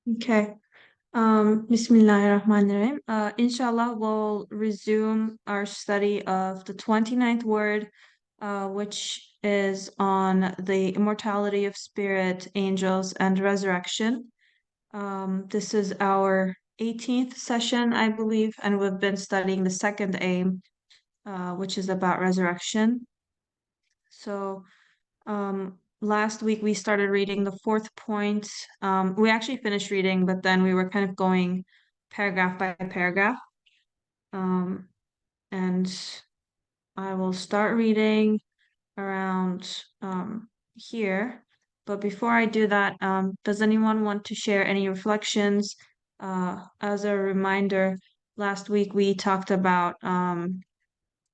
Okay. Bismillahirrahmanirrahim. Inshallah, we'll resume our study of the 29th word, which is on the immortality of spirit, angels, and resurrection. This is our 18th session, I believe, and we've been studying the second aim, which is about resurrection. So, last week we started reading the fourth point. We actually finished reading, but then we were kind of going paragraph by paragraph. And I will start reading around here. But before I do that, does anyone want to share any reflections? As a reminder, last week we talked about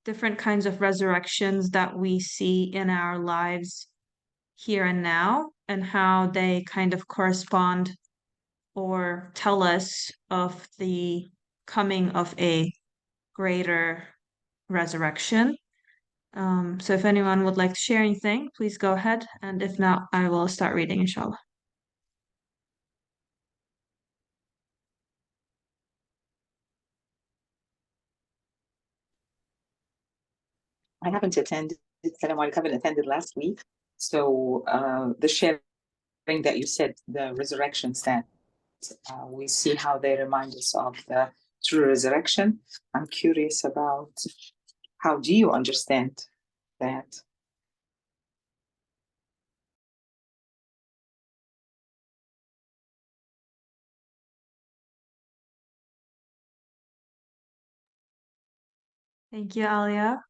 different kinds of resurrections that we see in our lives here and now, and how they kind of correspond or tell us of the coming of a greater resurrection. So if anyone would like to share anything, please go ahead. And if not, I will start reading, inshallah. I haven't attended, Salam alaikum, haven't attended last week. So the sharing that you said, the resurrections that we see how they remind us of the true resurrection. I'm curious about how do you understand that? Thank you, Alia.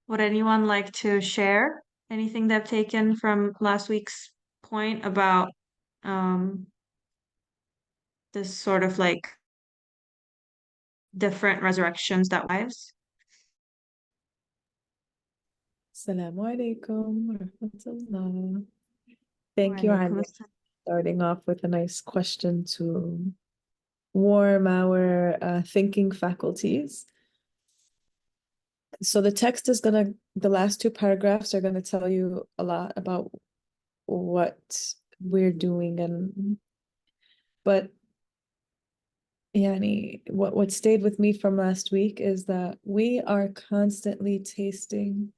Would anyone like to share anything they've taken from last week's point about um, this sort of like different resurrections that lives? Assalamu alaikum rahmatullah. Thank you, Walaikum Anya. assalam. Starting off with a nice question to warm our thinking faculties. So the text is the last two paragraphs are gonna tell you a lot about what we're doing, but Yani, what stayed with me from last week is that we are constantly tasting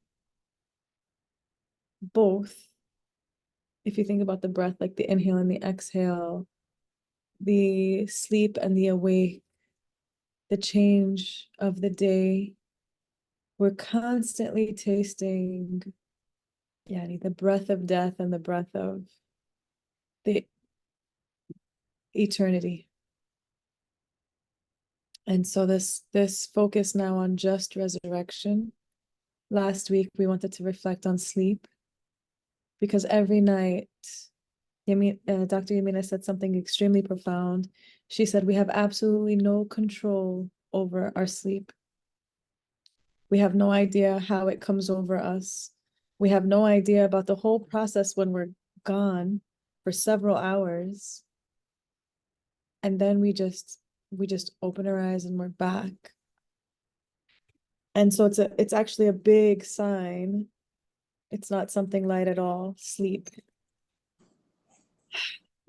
both. If you think about the breath, like the inhale and the exhale, the sleep and the awake, the change of the day, we're constantly tasting yani, the breath of death and the breath of the eternity. And so this focus now on just resurrection. Last week we wanted to reflect on sleep, because every night Dr. Yamina said something extremely profound. She said we have absolutely no control over our sleep. We have no idea how it comes over us. We have no idea about the whole process when we're gone for several hours. And then we just open our eyes and we're back. And so it's actually a big sign. It's not something light at all, sleep.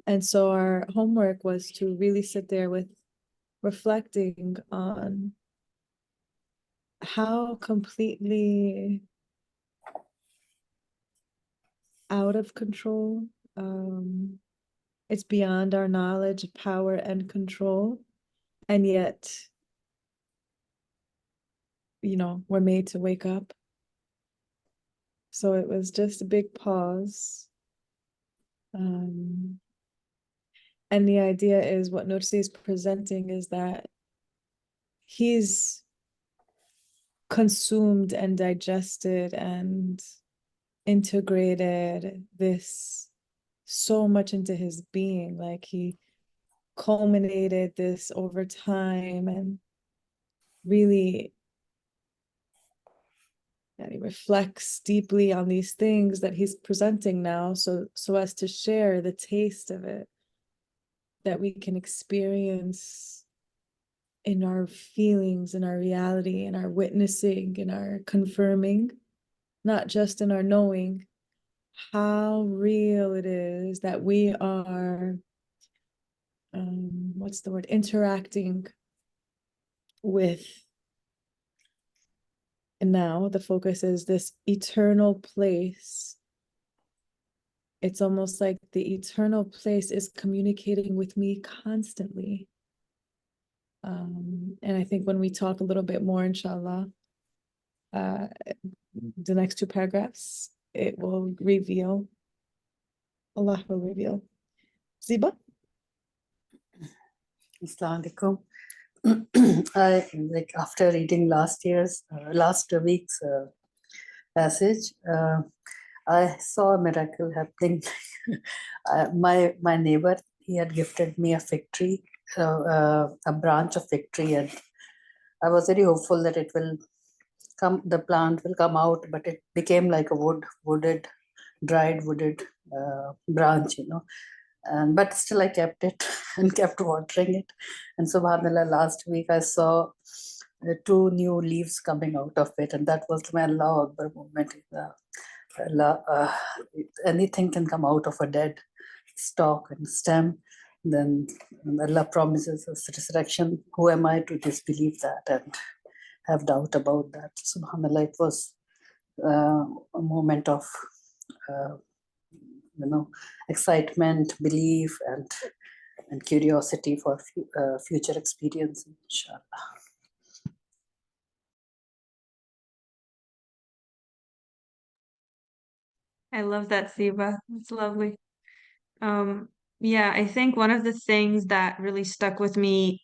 And so our homework was to really sit there with reflecting on how completely out of control it's beyond our knowledge, power, and control. And yet, we're made to wake up. So it was just a big pause. And the idea is what Nursi is presenting is that he's consumed and digested and integrated this so much into his being. Like he culminated this over time and really he reflects deeply on these things that he's presenting now, so as to share the taste of it that we can experience in our feelings, in our reality, in our witnessing, in our confirming, not just in our knowing, how real it is that we are what's the word? Interacting with. And now the focus is this eternal place. It's almost like the eternal place is communicating with me constantly. And I think when we talk a little bit more, inshallah, the next two paragraphs, it will reveal, Allah will reveal. Ziba? Assalamu alaikum. I like after reading last week's passage, I saw a miracle happening. My neighbor, he had gifted me a fig tree, a branch of fig tree, and I was very hopeful that it will come, the plant will come out, but it became like a dried wooded branch, and but still I kept it and kept watering it. And subhanallah, last week I saw two new leaves coming out of it, and that was my Allahu Akbar moment. Anything can come out of a dead stalk and stem. Then Allah promises us resurrection. Who am I to disbelieve that and have doubt about that? Subhanallah, it was a moment of excitement, belief, and curiosity for future experience, inshallah. I love that, Siba. It's lovely. Yeah, I think one of the things that really stuck with me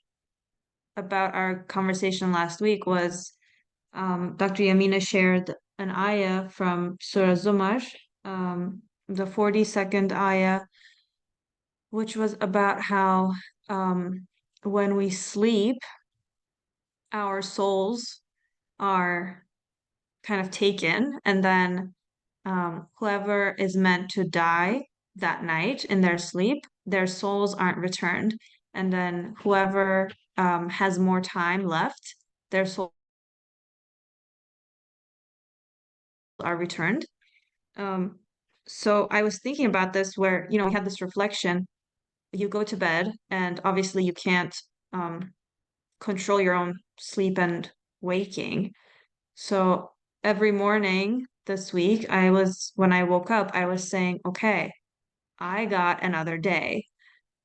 about our conversation last week was Dr. Yamina shared an ayah from Surah Zumar, the 42nd ayah, which was about how when we sleep, our souls are kind of taken, and then whoever is meant to die that night in their sleep, their souls aren't returned. And then whoever has more time left, their souls are returned. So I was thinking about this where, we had this reflection. You go to bed, and obviously you can't control your own sleep and waking. So every morning this week, when I woke up, I was saying, okay, I got another day.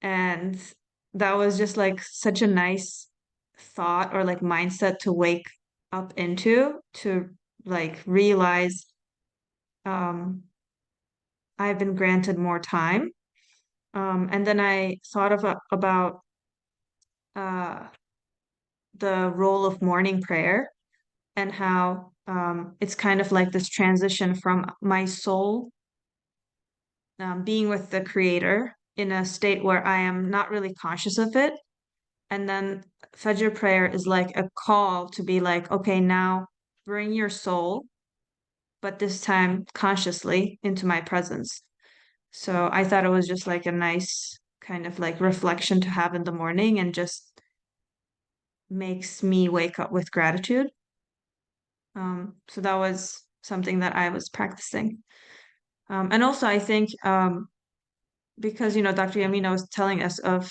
And that was just like such a nice thought or like mindset to wake up into, to like realize I've been granted more time. And then I thought about the role of morning prayer and how it's kind of like this transition from my soul being with the Creator in a state where I am not really conscious of it. And then Fajr prayer is like a call to be like, okay, now bring your soul, but this time consciously into my presence. So I thought it was just like a nice kind of like reflection to have in the morning and just makes me wake up with gratitude. So that was something that I was practicing. And also I think because Dr. Yamina was telling us of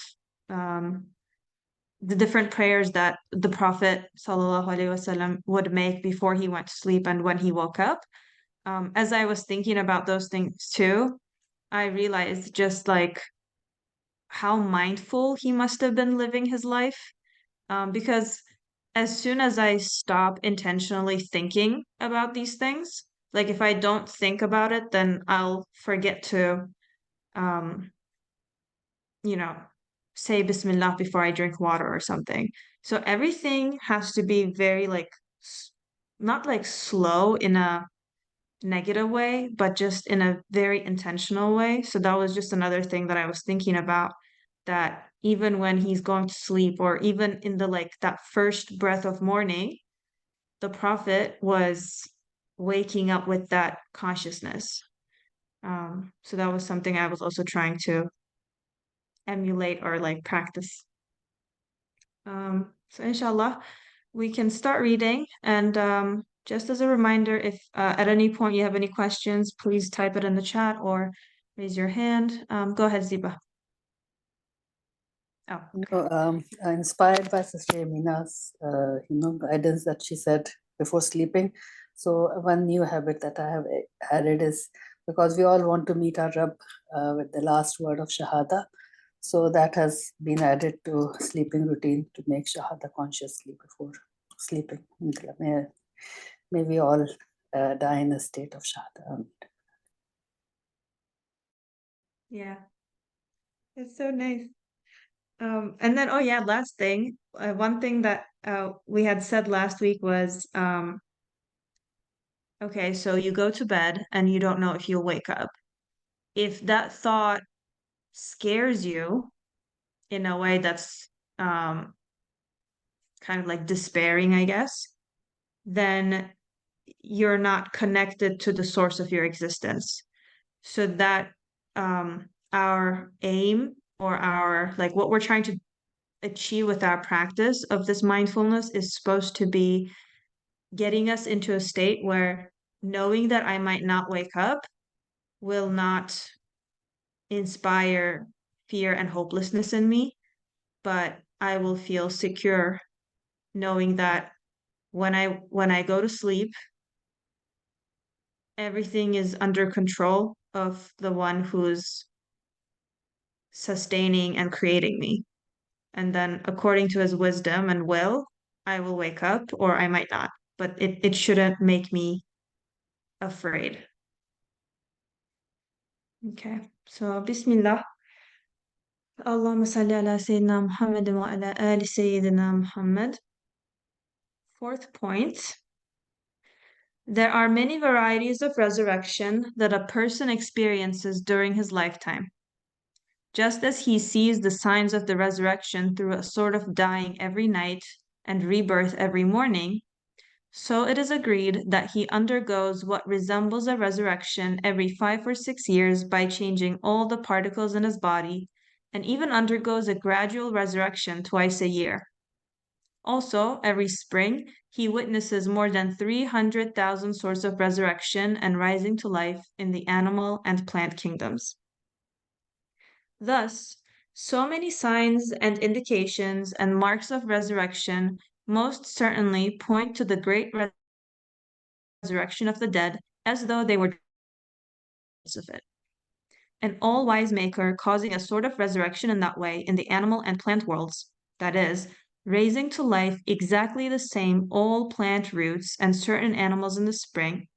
the different prayers that the Prophet ﷺ would make before he went to sleep and when he woke up. As I was thinking about those things too, I realized just like how mindful he must have been living his life. Because as soon as I stop intentionally thinking about these things, like if I don't think about it, then I'll forget to, you know, say Bismillah before I drink water or something. So everything has to be very like, not like slow in a negative way, but just in a very intentional way. So that was just another thing that I was thinking about, that even when he's going to sleep or even in the like that first breath of morning, the Prophet was waking up with that consciousness. So that was something I was also trying to emulate or like practice. So inshallah, we can start reading. And just as a reminder, if at any point you have any questions, please type it in the chat or raise your hand. Go ahead, Ziba. Oh, Inspired by Sister Yamina's, guidance that she said before sleeping. So one new habit that I have added is, because we all want to meet our Rabb with the last word of Shahada. So that has been added to sleeping routine to make Shahada consciously before sleeping. May we all die in a state of Shahada. yeah. It's so nice. And then, oh yeah, last thing. One thing that we had said last week was, okay, so you go to bed and you don't know if you'll wake up. If that thought scares you in a way that's um kind of like despairing, I guess, then you're not connected to the source of your existence. So that our aim or our like what we're trying to achieve with our practice of this mindfulness is supposed to be getting us into a state where knowing that I might not wake up will not inspire fear and hopelessness in me, but I will feel secure knowing that when I go to sleep, everything is under control of the one who's sustaining and creating me. And then according to his wisdom and will, I will wake up or I might not, but it shouldn't make me afraid. Okay, so Bismillah. Allahumma salli ala Sayyidina Muhammad wa ala ali Sayyidina Muhammad. Fourth point. There are many varieties of resurrection that a person experiences during his lifetime. Just as he sees the signs of the resurrection through a sort of dying every night and rebirth every morning, so it is agreed that he undergoes what resembles a resurrection every 5 or 6 years by changing all the particles in his body, and even undergoes a gradual resurrection twice a year. Also, every spring, he witnesses more than 300,000 sorts of resurrection and rising to life in the animal and plant kingdoms. Thus, so many signs and indications and marks of resurrection most certainly point to the great resurrection of the dead, as though they were of it. An all-wise maker causing a sort of resurrection in that way in the animal and plant worlds, that is, raising to life exactly the same all plant roots and certain animals in the spring,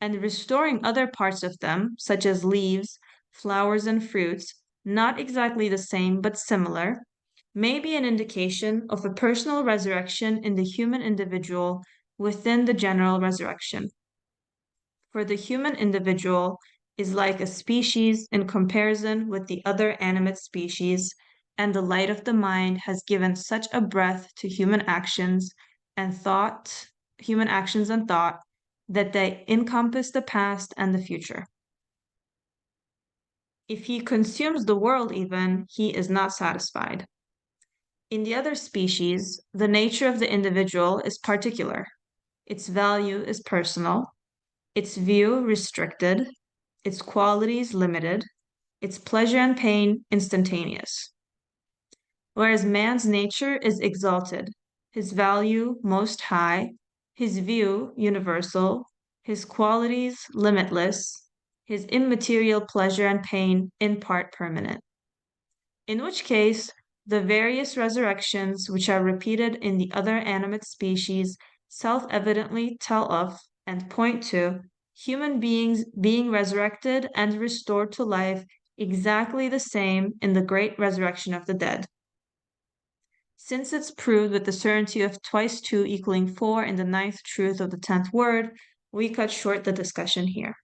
and restoring other parts of them, such as leaves, flowers, and fruits, not exactly the same but similar, may be an indication of a personal resurrection in the human individual within the general resurrection. For the human individual is like a species in comparison with the other animate species, and the light of the mind has given such a breadth to human actions and thought, that they encompass the past and the future. If he consumes the world even, he is not satisfied. In the other species, the nature of the individual is particular, its value is personal, its view restricted, its qualities limited, its pleasure and pain instantaneous. Whereas man's nature is exalted, his value most high, his view universal, his qualities limitless, his immaterial pleasure and pain in part permanent. In which case, the various resurrections which are repeated in the other animate species self-evidently tell of and point to human beings being resurrected and restored to life exactly the same in the great resurrection of the dead. Since it's proved with the certainty of twice 2 equaling 4 in the 9th truth of the 10th word, we cut short the discussion here.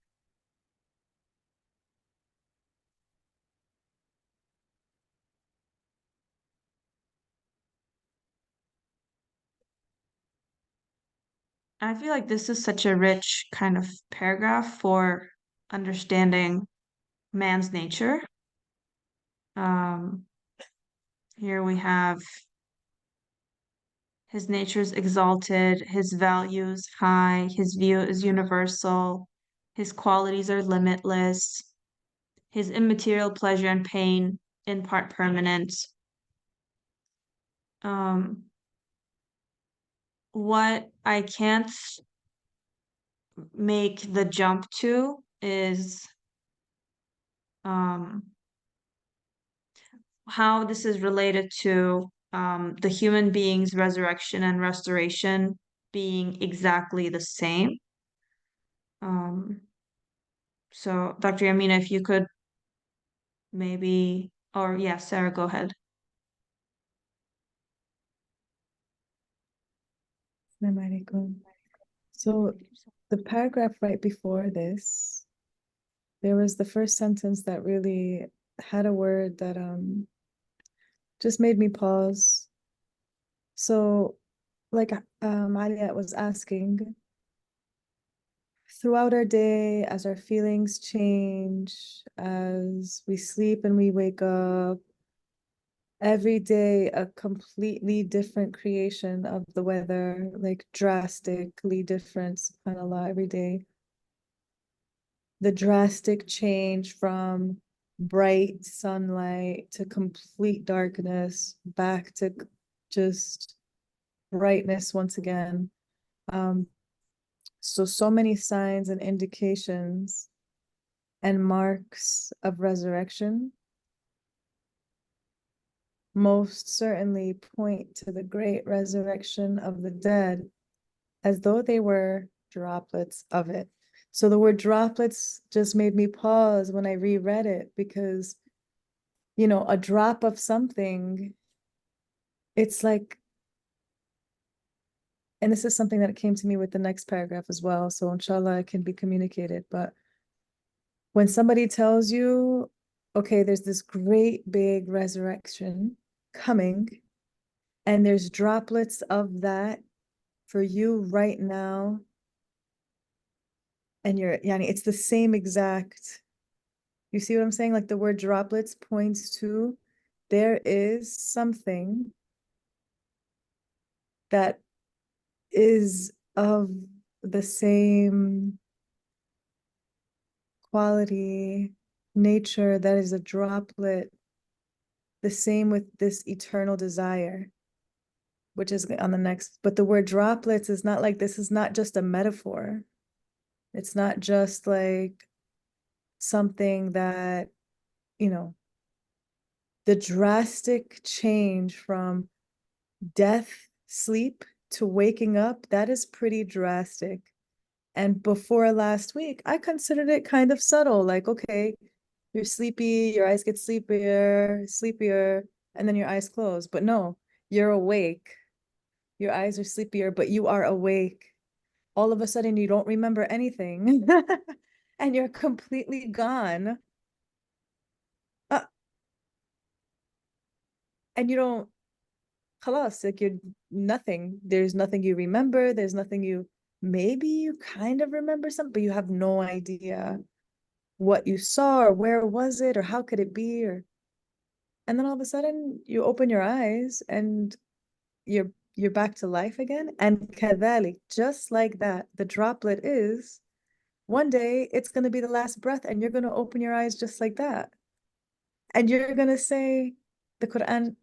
I feel like this is such a rich kind of paragraph for understanding man's nature. Here we have his nature is exalted, his values high, his view is universal, his qualities are limitless, his immaterial pleasure and pain in part permanent. what I can't make the jump to is how this is related to the human being's resurrection and restoration being exactly the same. So Dr. Yamina, if you could maybe, or yeah, Sarah, go ahead. So the paragraph right before this, there was the first sentence that really had a word that just made me pause. So like Aliat was asking, throughout our day, as our feelings change, as we sleep and we wake up, every day a completely different creation of the weather, like drastically different, subhanAllah, every day. The drastic change from bright sunlight to complete darkness, back to just brightness once again. So many signs and indications and marks of resurrection most certainly point to the great resurrection of the dead as though they were droplets of it. So the word droplets just made me pause when I reread it because, you know, a drop of something, it's like, and this is something that came to me with the next paragraph as well. So inshallah, it can be communicated. But when somebody tells you, okay, there's this great big resurrection coming, and there's droplets of that for you right now, and you're, yani, it's the same exact, you see what I'm saying? Like the word droplets points to there is something that is of the same quality, nature, that is a droplet, the same with this eternal desire, which is on the next. But the word droplets is not like, this is not just a metaphor. It's not just like something that, you know, the drastic change from death, sleep to waking up, that is pretty drastic. And before last week, I considered it kind of subtle, like, okay, you're sleepy, your eyes get sleepier, and then your eyes close. But no, you're awake. Your eyes are sleepier, but you are awake. All of a sudden, you don't remember anything, and you're completely gone. And you don't, khalas, like you're nothing. There's nothing you remember. There's nothing you, maybe you kind of remember something, but you have no idea what you saw or where was it or how could it be, or and then all of a sudden you open your eyes and you're back to life again. And kadhalik, just like that, the droplet is one day it's going to be the last breath and you're going to open your eyes just like that. And you're going to say, the Quran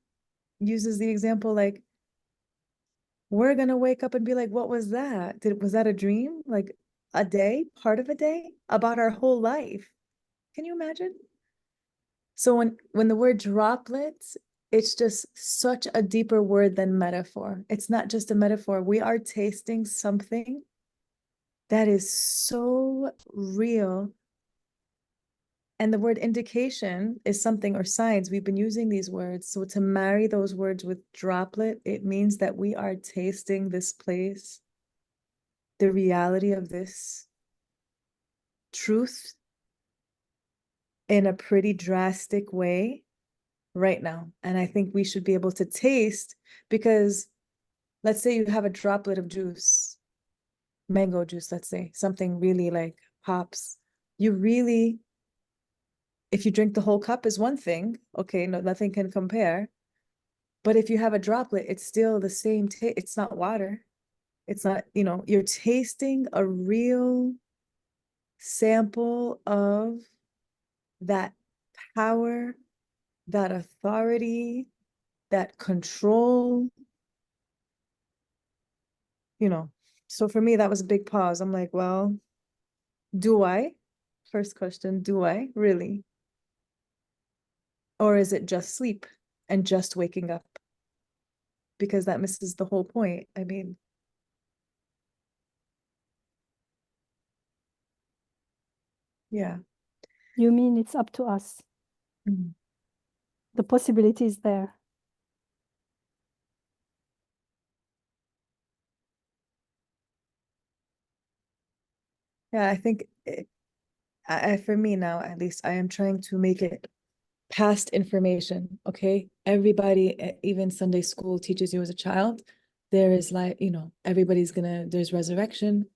uses the example like, we're going to wake up and be like, what was that? Was that a dream? Like a day, part of a day, about our whole life. Can you imagine? So when the word droplets, it's just such a deeper word than metaphor. It's not just a metaphor. We are tasting something that is so real. And the word indication is something, or signs. We've been using these words. So to marry those words with droplet, it means that we are tasting this place, the reality of this truth in a pretty drastic way right now. And I think we should be able to taste, because let's say you have a droplet of juice, mango juice, let's say, something really like pops. You really, if you drink the whole cup is one thing, okay, no, nothing can compare. But if you have a droplet, it's still the same taste. It's not water. It's not, you know, you're tasting a real sample of that power, that authority, that control, you know. So for me, that was a big pause. I'm like, well, do I? First question, do I really? Or is it just sleep and just waking up? Because that misses the whole point. I mean, yeah. You mean it's up to us? Mhm. The possibility is there. Yeah, I think for me now, at least, I am trying to make it past information. Okay, everybody, even Sunday school teaches you as a child, there is like, there's resurrection.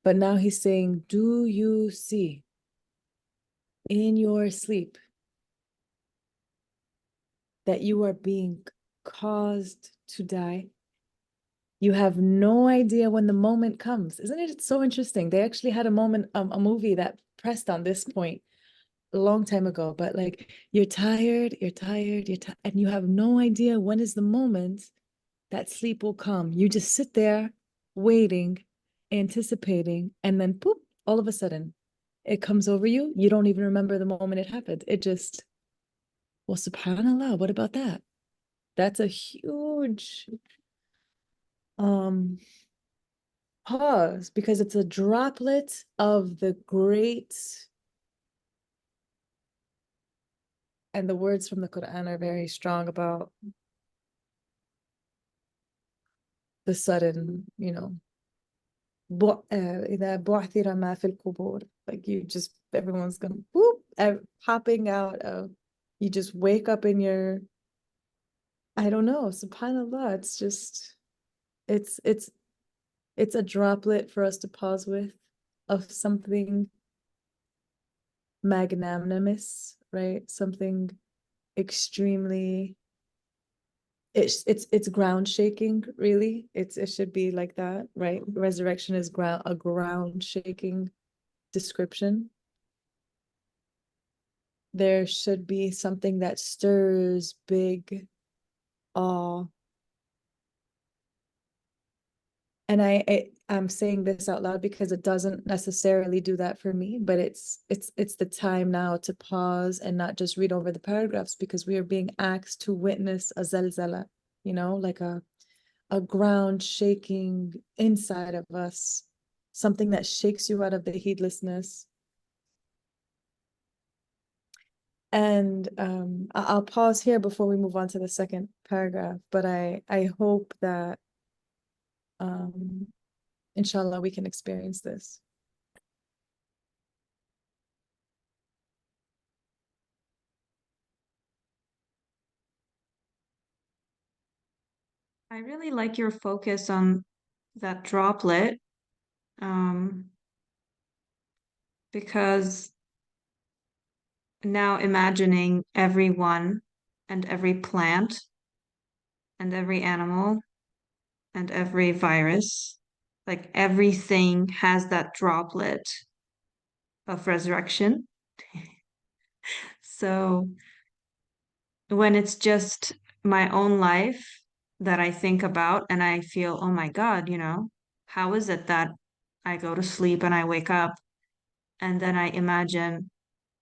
But now he's saying, do you see in your sleep that you are being caused to die? You have no idea when the moment comes. Isn't it so interesting? They actually had a moment, a movie that pressed on this point a long time ago, but like you're tired, and you have no idea when is the moment that sleep will come. You just sit there waiting, anticipating, and then poop, all of a sudden it comes over you. You don't even remember the moment it happened. It just, well, subhanAllah, what about that? That's a huge pause, because it's a droplet of the great, and the words from the Quran are very strong about the sudden, إذا بعثر ما في القبور, like you just, everyone's gonna whoop, popping out of, you just wake up in your, I don't know, subhanAllah, it's just, it's a droplet for us to pause with, of something magnanimous, right? Something extremely, it's ground shaking, really. It should be like that, right? Resurrection is a ground shaking description. There should be something that stirs big awe. And I'm saying this out loud because it doesn't necessarily do that for me, but it's the time now to pause and not just read over the paragraphs, because we are being asked to witness a zalzala, like a ground shaking inside of us, something that shakes you out of the heedlessness. And I'll pause here before we move on to the second paragraph, but I hope that inshallah we can experience this. I really like your focus on that droplet, because now imagining everyone and every plant and every animal and every virus, like everything has that droplet of resurrection. So when it's just my own life that I think about and I feel, oh my God, how is it that I go to sleep and I wake up and then I imagine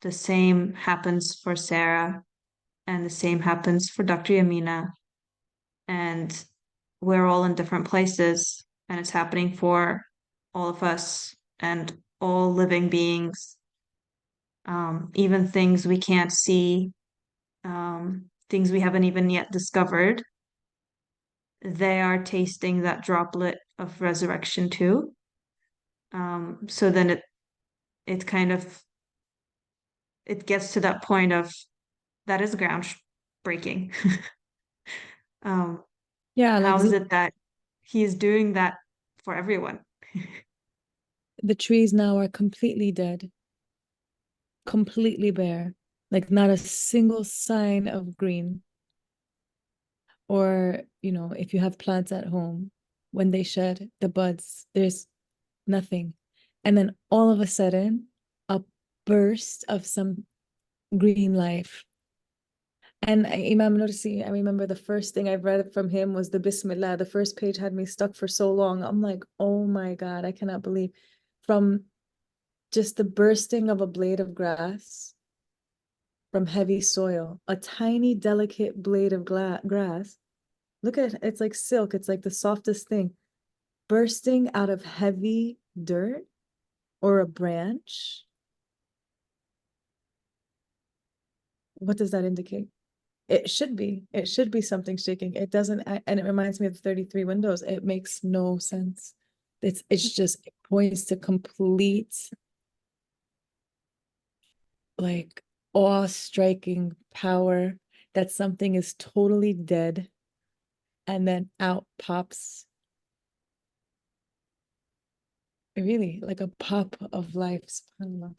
the same happens for Sarah and the same happens for Dr. Yamina, and we're all in different places and it's happening for all of us and all living beings, even things we can't see, things we haven't even yet discovered, they are tasting that droplet of resurrection too. So then it kind of, it gets to that point of that is ground breaking. Yeah, like How is it that he's doing that for everyone? the trees now are completely dead, completely bare, like not a single sign of green. Or, if you have plants at home, when they shed the buds, there's nothing. And then all of a sudden, a burst of some green life. And Imam Nursi, I remember the first thing I read from him was the Bismillah. The first page had me stuck for so long. I'm like, oh my God, I cannot believe. From just the bursting of a blade of grass from heavy soil, a tiny, delicate blade of grass. Look at it, it's like silk, it's like the softest thing. Bursting out of heavy dirt or a branch. What does that indicate? It should be something shaking. It doesn't, and it reminds me of the 33 windows. It makes no sense. It's just, it points to complete, like, awe-striking power, that something is totally dead and then out pops, really, like a pop of life. SubhanAllah.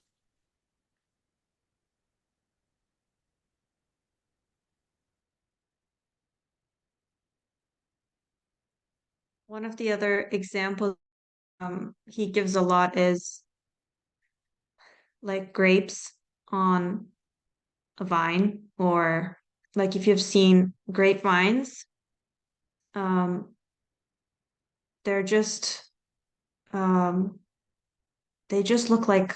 One of the other examples he gives a lot is like grapes on a vine, or like if you've seen grapevines, um, they're just um, they just look like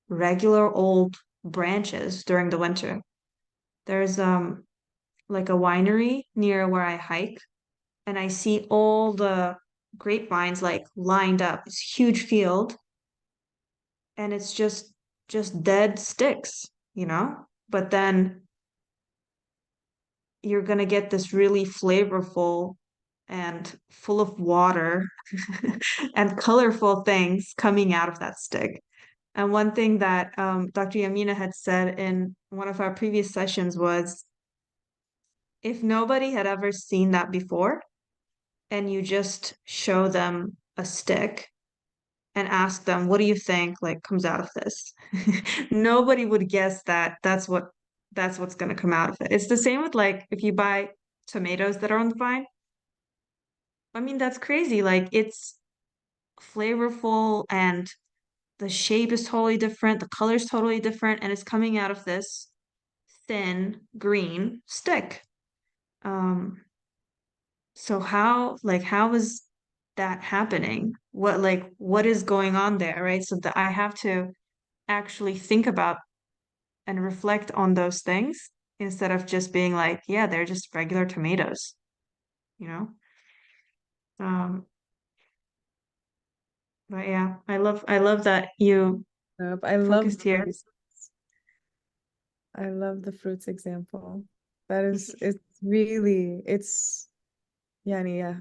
regular old branches during the winter. There's like a winery near where I hike, and I see all the grapevines like lined up. It's a huge field, and it's just dead sticks, you know? But then you're gonna get this really flavorful and full of water and colorful things coming out of that stick. And one thing that Dr. Yamina had said in one of our previous sessions was, if nobody had ever seen that before, and you just show them a stick and ask them, what do you think like comes out of this? Nobody would guess that that's what's going to come out of it. It's the same with like if you buy tomatoes that are on the vine. I mean, that's crazy. Like it's flavorful and the shape is totally different, the color is totally different, and it's coming out of this thin green stick. So how is that happening? What is going on there, right? So that I have to actually think about and reflect on those things instead of just being like, yeah, they're just regular tomatoes, you know? Um, but yeah, I love that you I love focused here. I love the fruits example. That is, it's really, it's, yani, yeah,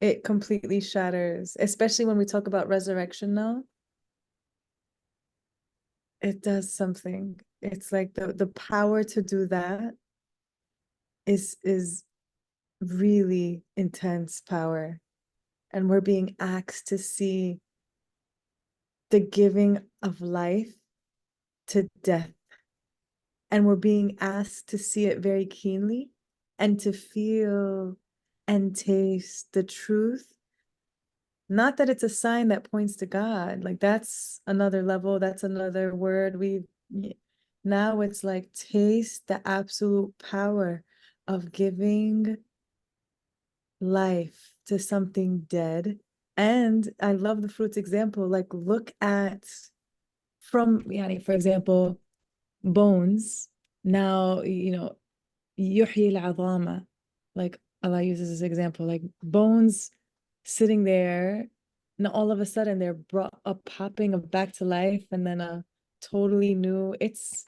it completely shatters, especially when we talk about resurrection now. It does something. It's like the power to do that is really intense power. And we're being asked to see the giving of life to death. And we're being asked to see it very keenly and to feel and taste the truth. Not that it's a sign that points to God, like that's another level, that's another word. Now it's like taste the absolute power of giving life to something dead. And I love the fruits example. Like look at from yani, for example, bones. Now, yuhyi al-'adhama, like Allah uses this example, like bones sitting there, and all of a sudden they're brought up, popping up back to life, and then a totally new, it's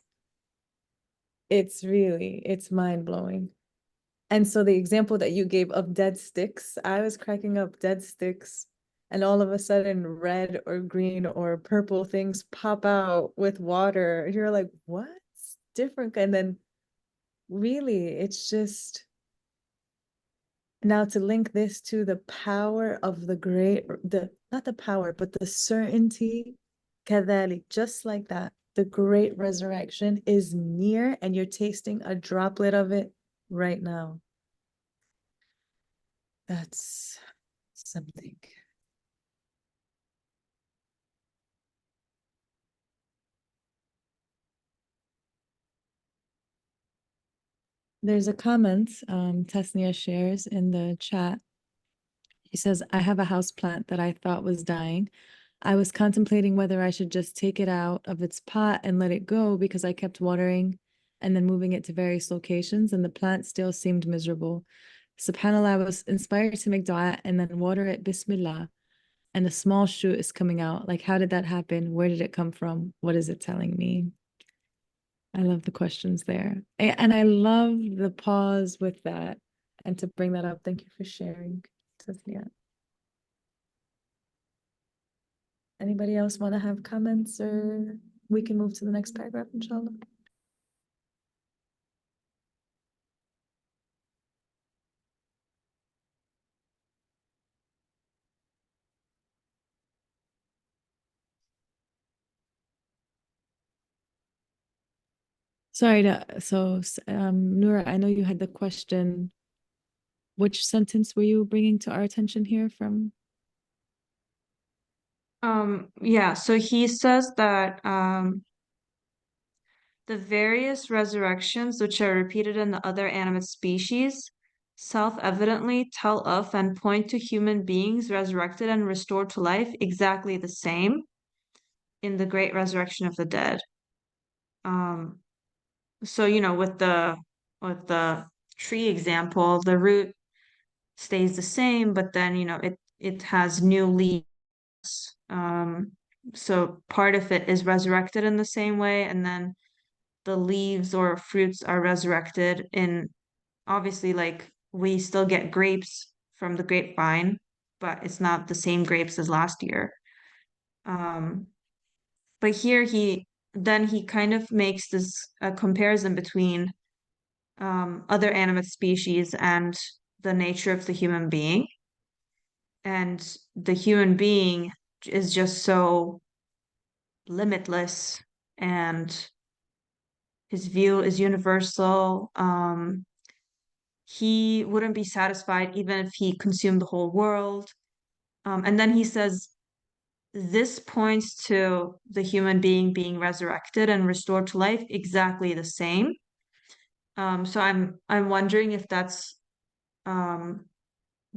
mind-blowing. And so the example that you gave of dead sticks, I was cracking up. Dead sticks, and all of a sudden red or green or purple things pop out with water. You're like, what's different? And then really, it's just now to link this to the power of not the power, but the certainty, كذلك, just like that, the great resurrection is near and you're tasting a droplet of it right now. That's something. There's a comment Tasnia shares in the chat. He says, I have a house plant that I thought was dying. I was contemplating whether I should just take it out of its pot and let it go because I kept watering and then moving it to various locations, and the plant still seemed miserable. SubhanAllah, I was inspired to make dua and then water it, Bismillah, and a small shoot is coming out. Like, how did that happen? Where did it come from? What is it telling me? I love the questions there. And I love the pause with that and to bring that up. Thank you for sharing, Tasnia. Anybody else want to have comments, or we can move to the next paragraph, inshallah? Sorry Noura, I know you had the question. Which sentence were you bringing to our attention here from? Yeah, so he says that the various resurrections which are repeated in the other animate species self-evidently tell of and point to human beings resurrected and restored to life exactly the same in the great resurrection of the dead. So with the tree example, the root stays the same, but then it has new leaves. So part of it is resurrected in the same way, and then the leaves or fruits are resurrected in, obviously, like we still get grapes from the grapevine, but it's not the same grapes as last year. But here he kind of makes this a comparison between other animate species and the nature of the human being. And the human being is just so limitless, and his view is universal. He wouldn't be satisfied even if he consumed the whole world. And then he says, this points to the human being being resurrected and restored to life exactly the same. So I'm wondering if that's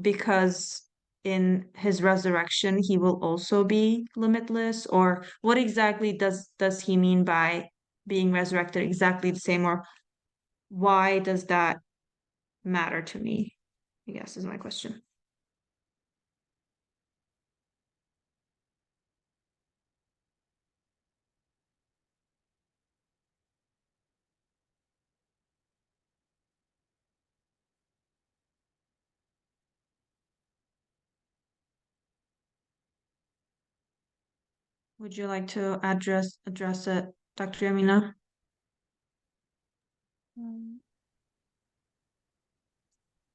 because in his resurrection he will also be limitless, or what exactly does he mean by being resurrected exactly the same, or why does that matter to me, I guess is my question. Would you like to address it, Dr. Yamina?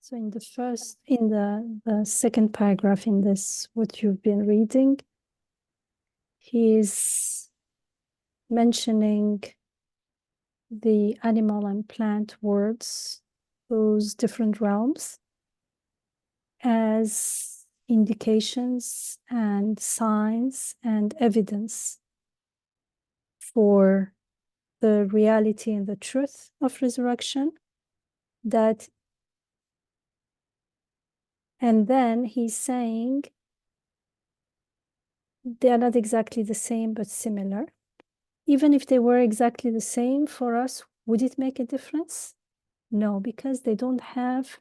So in the second paragraph in this, what you've been reading, he's mentioning the animal and plant worlds, those different realms, as indications and signs and evidence for the reality and the truth of resurrection. And then he's saying they are not exactly the same, but similar. Even if they were exactly the same for us, would it make a difference? No, because they don't have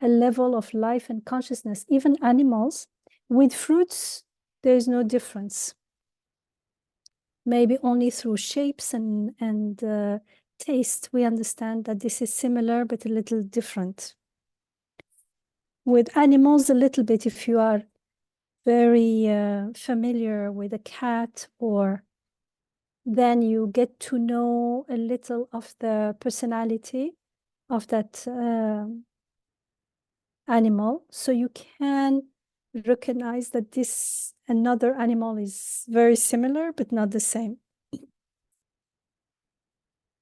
a level of life and consciousness. Even animals with fruits, there is no difference. Maybe only through shapes and taste, we understand that this is similar, but a little different. With animals, a little bit, if you are very familiar with a cat, or then you get to know a little of the personality of that animal, so you can recognize that this another animal is very similar but not the same.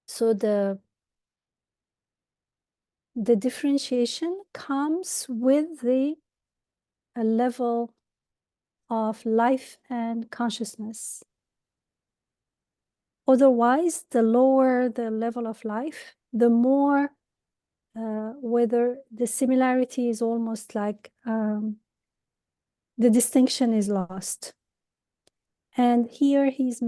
So the differentiation comes with a level of life and consciousness. Otherwise, the lower the level of life, the more whether the similarity is almost like the distinction is lost. And here he's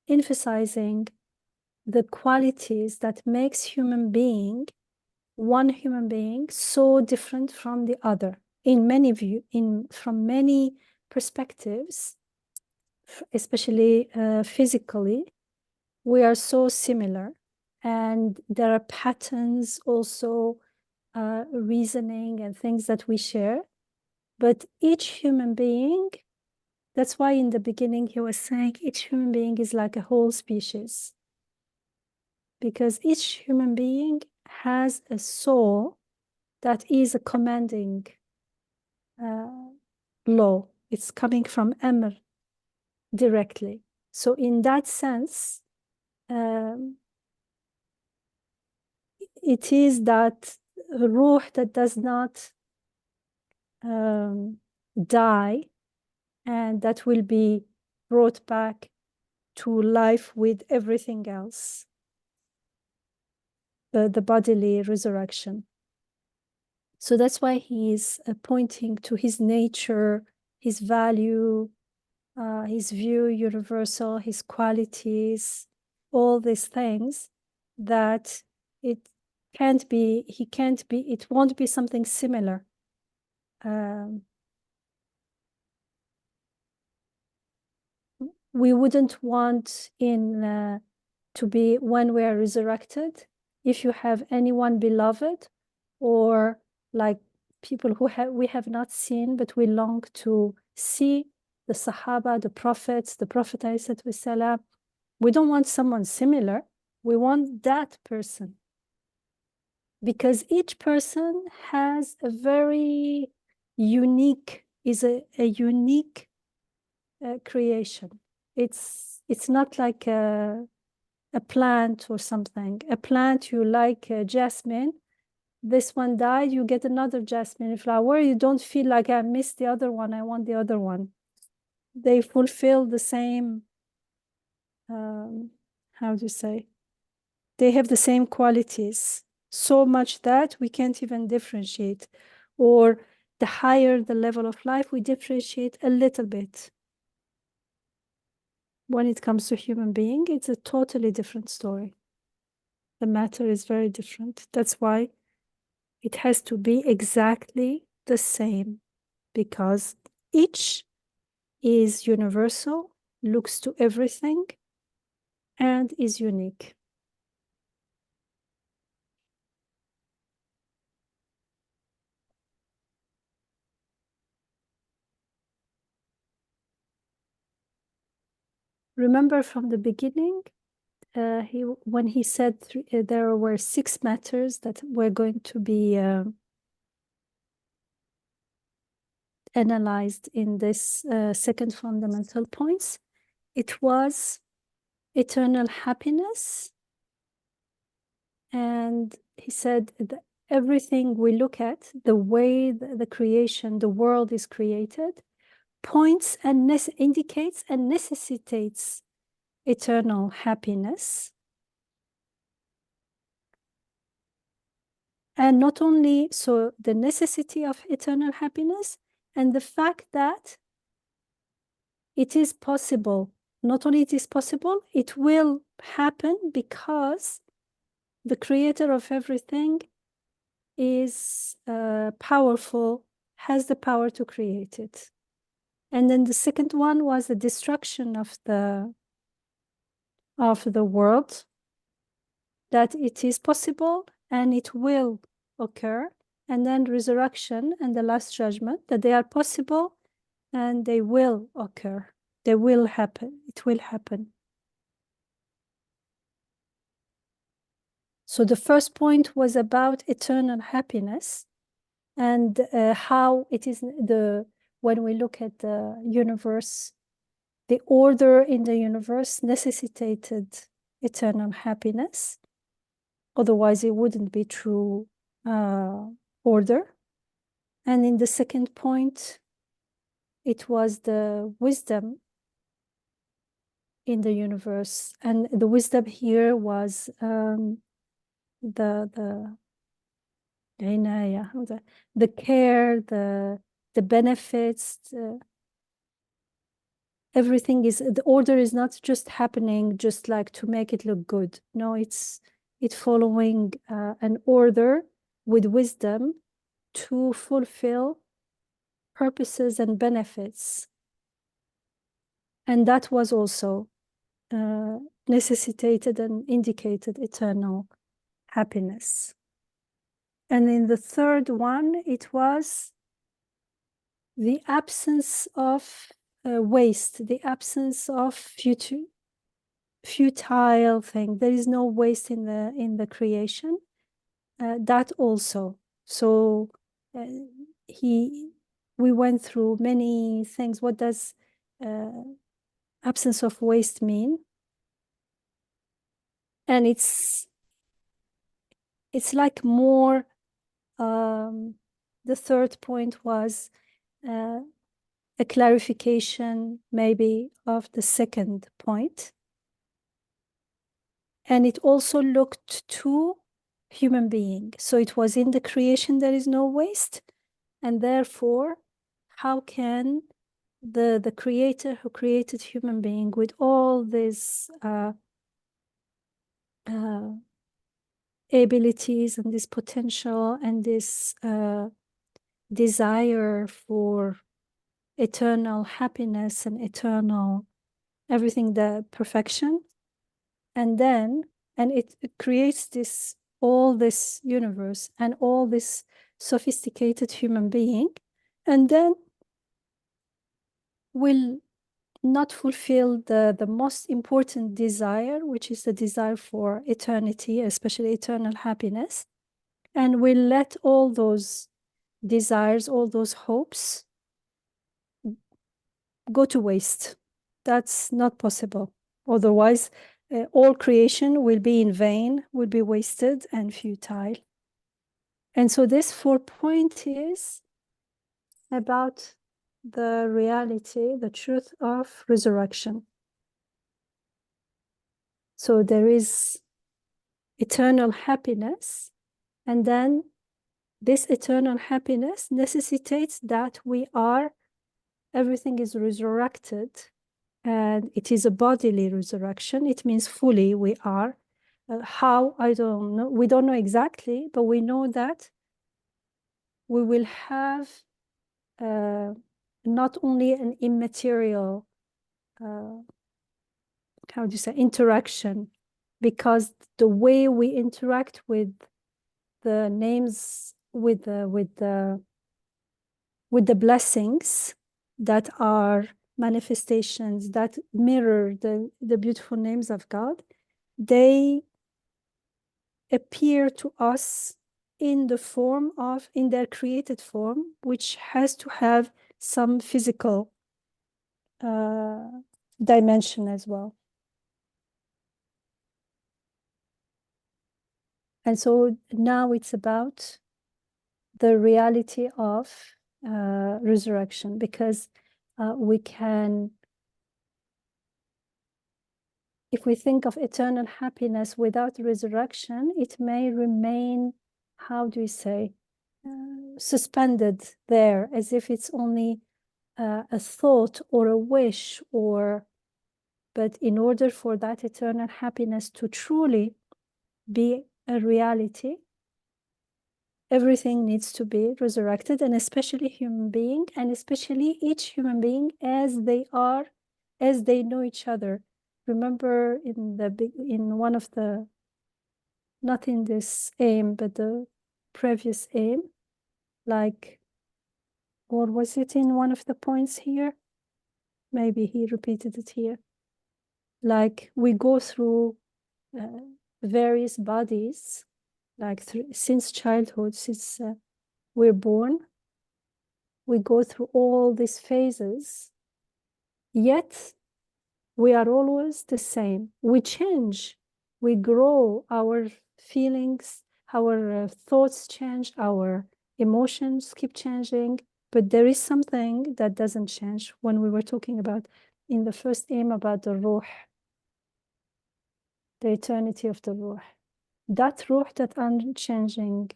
emphasizing the qualities that makes one human being so different from the other from many perspectives, especially physically. We are so similar, and there are patterns also, reasoning and things that we share. But each human being, that's why in the beginning he was saying each human being is like a whole species. Because each human being has a soul that is a commanding law. It's coming from Amr directly. So in that sense, it is that ruh that does not die, and that will be brought back to life with everything else, the bodily resurrection. So that's why he is pointing to his nature, his value, his view universal, his qualities, all these things that it won't be something similar. We wouldn't want to be, when we are resurrected, if you have anyone beloved, or like people we have not seen, but we long to see, the Sahaba, the prophets, the Prophet ﷺ. We don't want someone similar. We want that person. Because each person has a very unique, creation. It's not like a plant or something. A plant, you like jasmine. This one died, you get another jasmine flower. You don't feel like I missed the other one. I want the other one. They fulfill the same, how do you say? They have the same qualities, so much that we can't even differentiate. Or the higher the level of life, we differentiate a little bit. When it comes to human being, it's a totally different story. The matter is very different. That's why it has to be exactly the same, because each is universal, looks to everything, and is unique. Remember from the beginning, when he said there were 6 matters that were going to be analyzed in this second fundamental points, it was eternal happiness. And he said that everything we look at, the way the creation, the world is created, points and indicates and necessitates eternal happiness. And not only so, the necessity of eternal happiness, and the fact that it is possible. Not only it is possible, it will happen because the creator of everything is powerful, has the power to create it. And then the second one was the destruction of the world, that it is possible and it will occur. And then resurrection and the last judgment, that they are possible and they will occur. They will happen. It will happen. So the first point was about eternal happiness, and how it is when we look at the universe, the order in the universe necessitated eternal happiness. Otherwise, it wouldn't be true order. And in the second point, it was the wisdom in the universe. And the wisdom here was the inaya, the care, the benefits, everything is, the order is not just happening just like to make it look good. No, it's following an order with wisdom to fulfill purposes and benefits. And that was also necessitated and indicated eternal happiness. And in the third one, it was the absence of waste, the absence of futile thing. There is no waste in the creation. That also. So we went through many things. What does absence of waste mean? And it's like more. The third point was a clarification maybe of the second point. And it also looked to human being. So it was in the creation there is no waste. And therefore, how can the creator who created human being with all this abilities and this potential and this desire for eternal happiness and eternal everything, the perfection, and it creates this all this universe and all this sophisticated human being, and then will not fulfill the most important desire, which is the desire for eternity, especially eternal happiness, and will let all those desires, all those hopes go to waste. That's not possible. Otherwise, all creation will be in vain, will be wasted and futile. And so this 4th point is about the reality, the truth of resurrection. So there is eternal happiness, and then this eternal happiness necessitates that everything is resurrected, and it is a bodily resurrection. It means fully we are. How, I don't know. We don't know exactly, but we know that we will have not only an immaterial, how do you say, interaction, because the way we interact with the names, with the blessings that are manifestations that mirror the beautiful names of God, they appear to us in their created form, which has to have some physical dimension as well. And so now it's about the reality of resurrection, because we can, if we think of eternal happiness without resurrection, it may remain, how do you say, suspended there, as if it's only a thought or a wish, but in order for that eternal happiness to truly be a reality, everything needs to be resurrected, and especially human being, and especially each human being as they are, as they know each other. Remember in one of the, not in this aim, but the previous aim, like, or was it in one of the points here? Maybe he repeated it here. Like we go through various bodies, like since childhood, since we're born, we go through all these phases, yet we are always the same. We change, we grow, our feelings, our thoughts change, our emotions keep changing, but there is something that doesn't change. When we were talking about in the first aim about the ruh, the eternity of the ruh. That ruh, that unchanging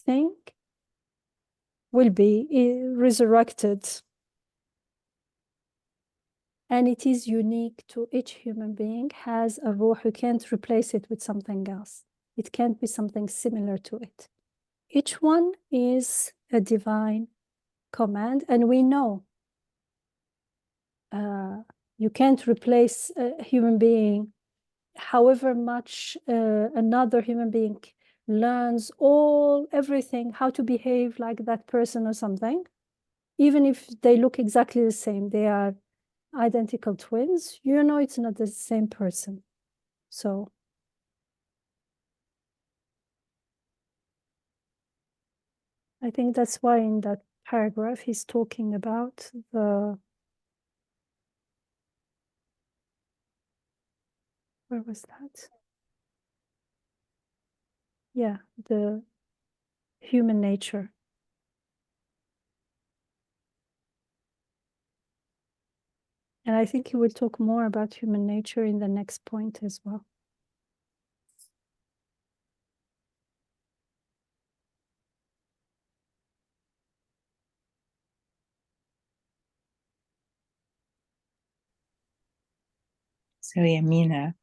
thing, will be resurrected. And it is unique to each human being, has a ruh. You can't replace it with something else. It can't be something similar to it. Each one is a divine command, and we know you can't replace a human being. However much another human being learns everything, how to behave like that person or something, even if they look exactly the same, they are identical twins, you know it's not the same person. So I think that's why in that paragraph he's talking about where was that? Yeah, the human nature. And I think he will talk more about human nature in the next point as well. So Yamina,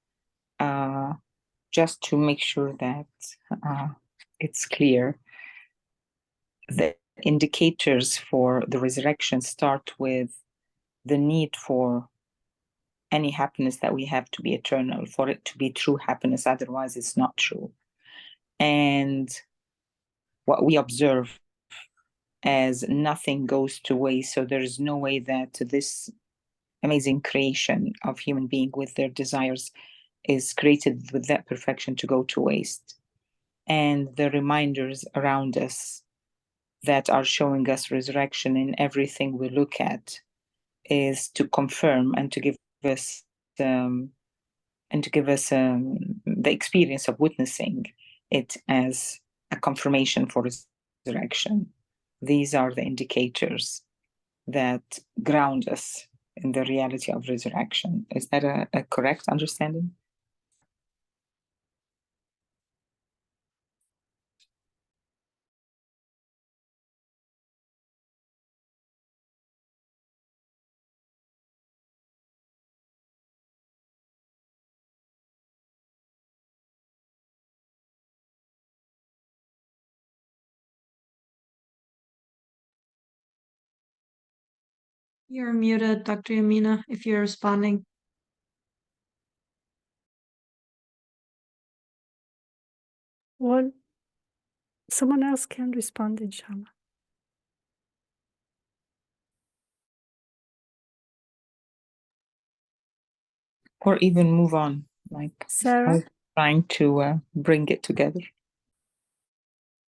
just to make sure that it's clear, the indicators for the resurrection start with the need for any happiness that we have to be eternal, for it to be true happiness, otherwise it's not true. And what we observe as nothing goes to waste, so there is no way that this amazing creation of human being with their desires is created with that perfection to go to waste. And the reminders around us that are showing us resurrection in everything we look at is to confirm and to give us the experience of witnessing it as a confirmation for resurrection. These are the indicators that ground us in the reality of resurrection. Is that a correct understanding? You're muted, Dr. Yamina, if you're responding. Well, someone else can respond, inshallah. Or even move on, like Sarah, I was trying to bring it together.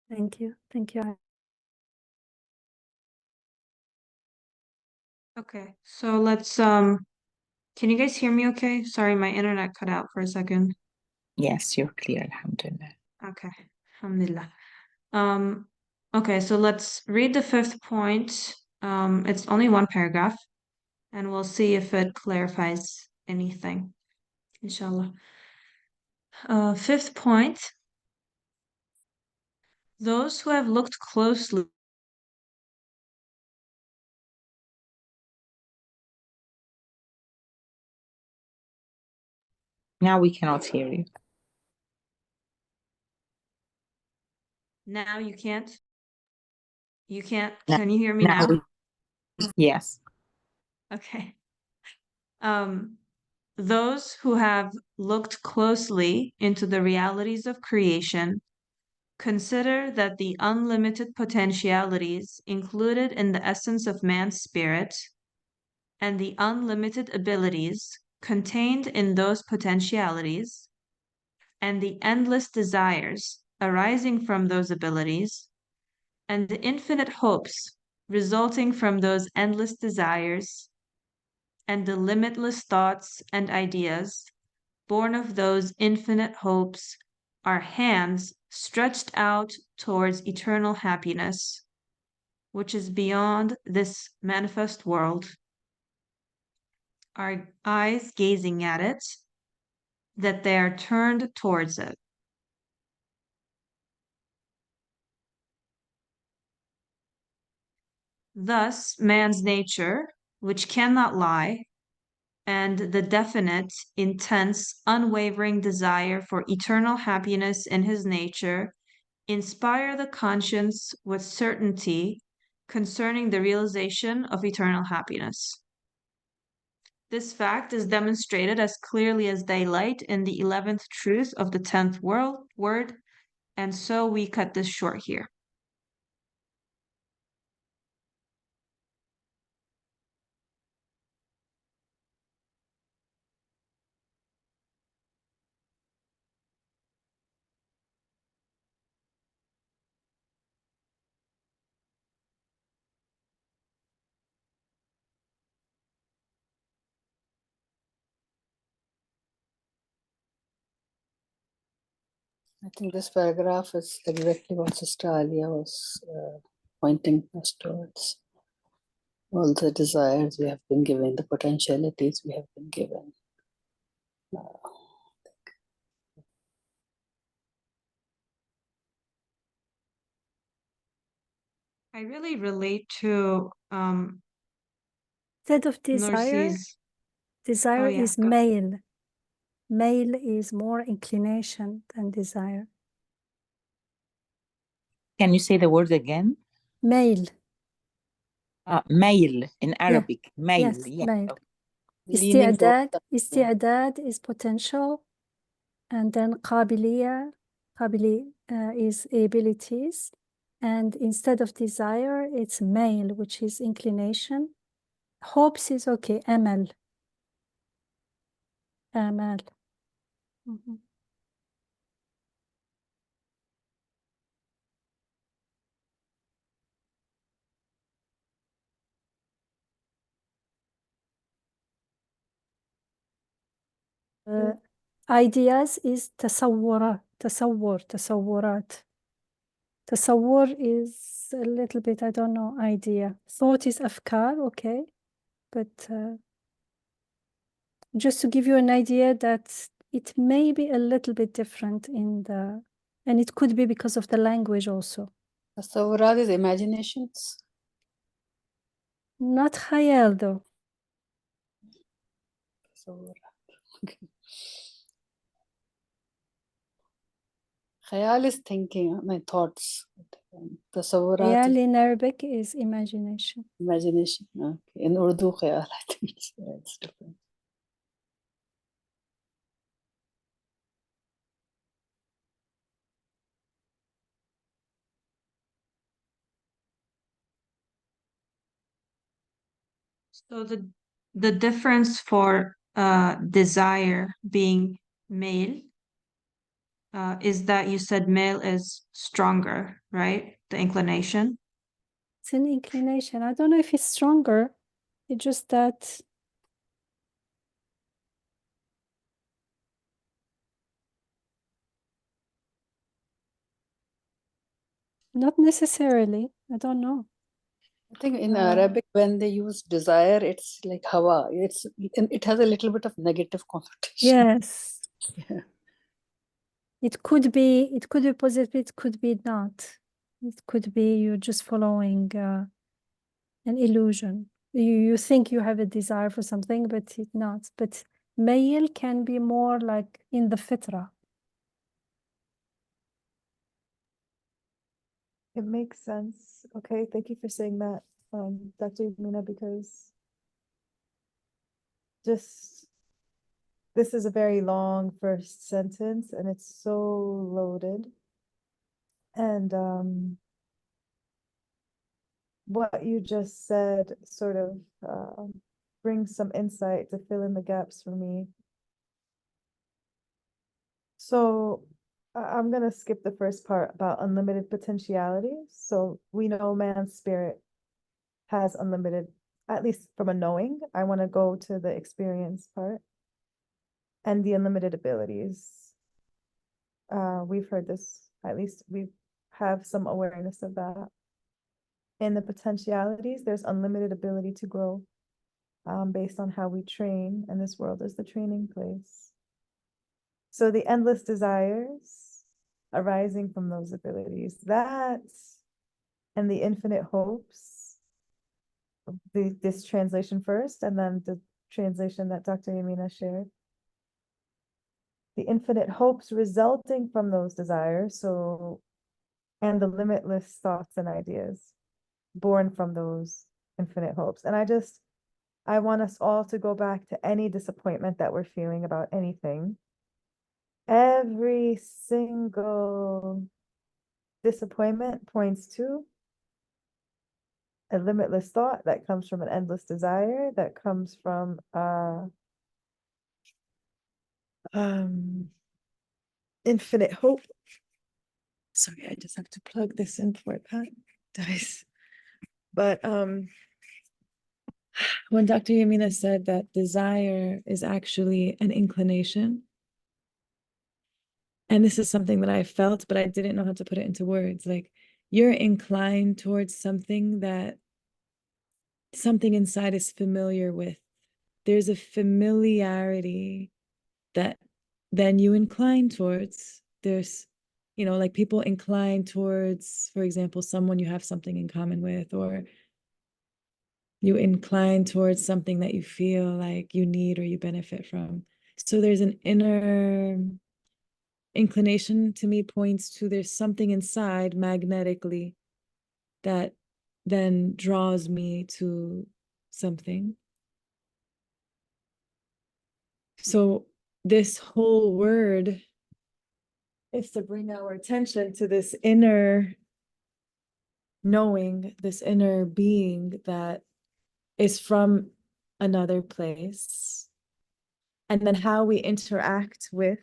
thank you. Thank you. Okay, so let's can you guys hear me okay? Sorry, my internet cut out for a second. Yes, you're clear, alhamdulillah. Okay, alhamdulillah. Okay, so let's read the fifth point. It's only one paragraph, and we'll see if it clarifies anything, inshallah. Fifth point. Those who have looked closely Now we cannot hear you. now you can't. You can't. No, Can you hear me now now? yes. Okay. Those who have looked closely into the realities of creation consider that the unlimited potentialities included in the essence of man's spirit and the unlimited abilities contained in those potentialities and the endless desires arising from those abilities and the infinite hopes resulting from those endless desires and the limitless thoughts and ideas born of those infinite hopes are hands stretched out towards eternal happiness, which is beyond this manifest world, our eyes gazing at it, that they are turned towards it. Thus, man's nature, which cannot lie, and the definite, intense, unwavering desire for eternal happiness in his nature inspire the conscience with certainty concerning the realization of eternal happiness. This fact is demonstrated as clearly as daylight in the 11th truth of the 10th word, and so we cut this short here. I think this paragraph is exactly what Sister Alia was pointing us towards. All the desires we have been given, the potentialities we have been given. I really relate to Instead of desire, Nursi's. desire yeah, is go. male. Male is more inclination than desire. Can you say the word again? Male, Male in Arabic. Male. yes, Yeah. male. Leaning towards استعداد, استعداد is potential, and then قابلية, is abilities, and instead of desire, it's male, which is inclination. Hopes is okay, أمل. آمال. Mhm. Ideas is تصورات, تصورات. تصور is a little bit, I don't know, idea. Thought is أفكار, okay. But just to give you an idea that it may be a little bit different in the, and it could be because of the language also. Tasawwurat is imaginations. Not خيال though. Tasawwurat. Okay. Khayal is thinking, my thoughts. Tasawwurat is خيال in Arabic is imagination. imagination. Okay. In Urdu, khayal, I think it's different. So the difference for desire being male is that you said male is stronger, right? The inclination. It's an inclination. I don't know if it's stronger. It's just that not necessarily. I don't know. I think in Arabic, when they use desire, it's like hawa. It has a little bit of negative connotation. Yes. Yeah. It could be positive, it could be not. It could be you're just following an illusion. You think you have a desire for something, but it's not. But male can be more like in the fitra. It makes sense. Okay, thank you for saying that, Dr. Mina, because just this is a very long first sentence and it's so loaded. And what you just said sort of brings some insight to fill in the gaps for me. So I'm gonna skip the first part about unlimited potentiality. So we know man's spirit has unlimited, at least from a knowing. I want to go to the experience part and the unlimited abilities. We've heard this, at least we have some awareness of that. In the potentialities, there's unlimited ability to grow based on how we train, and this world is the training place. So the endless desires arising from those abilities, that's, and the infinite hopes, this translation first, and then the translation that Dr. Yamina shared. The infinite hopes resulting from those desires, so, and the limitless thoughts and ideas born from those infinite hopes. And I want us all to go back to any disappointment that we're feeling about anything. Every single disappointment points to a limitless thought that comes from an endless desire, that comes from infinite hope. Sorry, I just have to plug this in before it dies. But when Dr. Yamina said that desire is actually an inclination, and this is something that I felt, but I didn't know how to put it into words, like you're inclined towards something that something inside is familiar with. There's a familiarity that then you incline towards. There's, like people incline towards, for example, someone you have something in common with, or you incline towards something that you feel like you need or you benefit from. So there's an inner inclination, to me, points to there's something inside magnetically that then draws me to something. So this whole word is to bring our attention to this inner knowing, this inner being that is from another place, and then how we interact with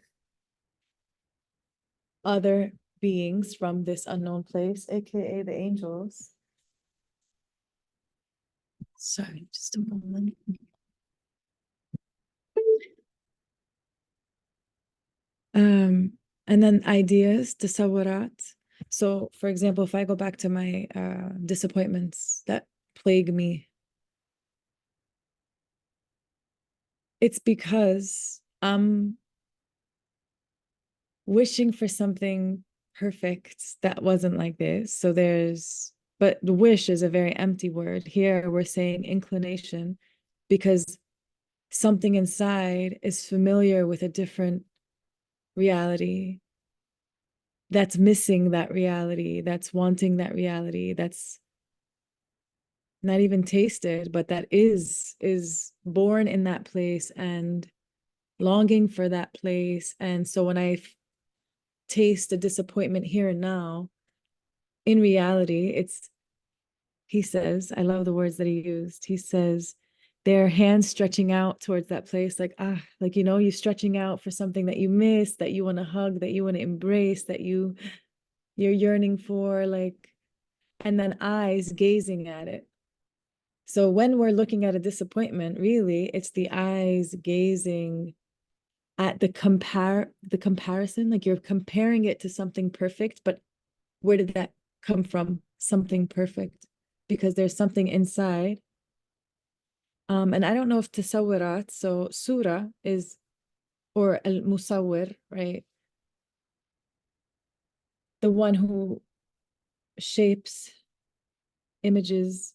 other beings from this unknown place, aka the angels. Sorry, just a moment. And then ideas, tasawwarat. So, for example, if I go back to my disappointments that plague me, it's because I'm wishing for something perfect that wasn't like this. So but the wish is a very empty word. Here we're saying inclination because something inside is familiar with a different reality, that's missing that reality, that's wanting that reality, that's not even tasted, but that is born in that place and longing for that place. And so when I taste a disappointment here and now, in reality, he says, I love the words that he used. He says, their hands stretching out towards that place, like, you stretching out for something that you miss, that you want to hug, that you want to embrace, that you're yearning for, and then eyes gazing at it. So when we're looking at a disappointment, really, it's the eyes gazing at the comparison, like you're comparing it to something perfect, but where did that come from? Something perfect, because there's something inside. And I don't know if tasawwarat, so surah is, or al-musawwir, right? The one who shapes images.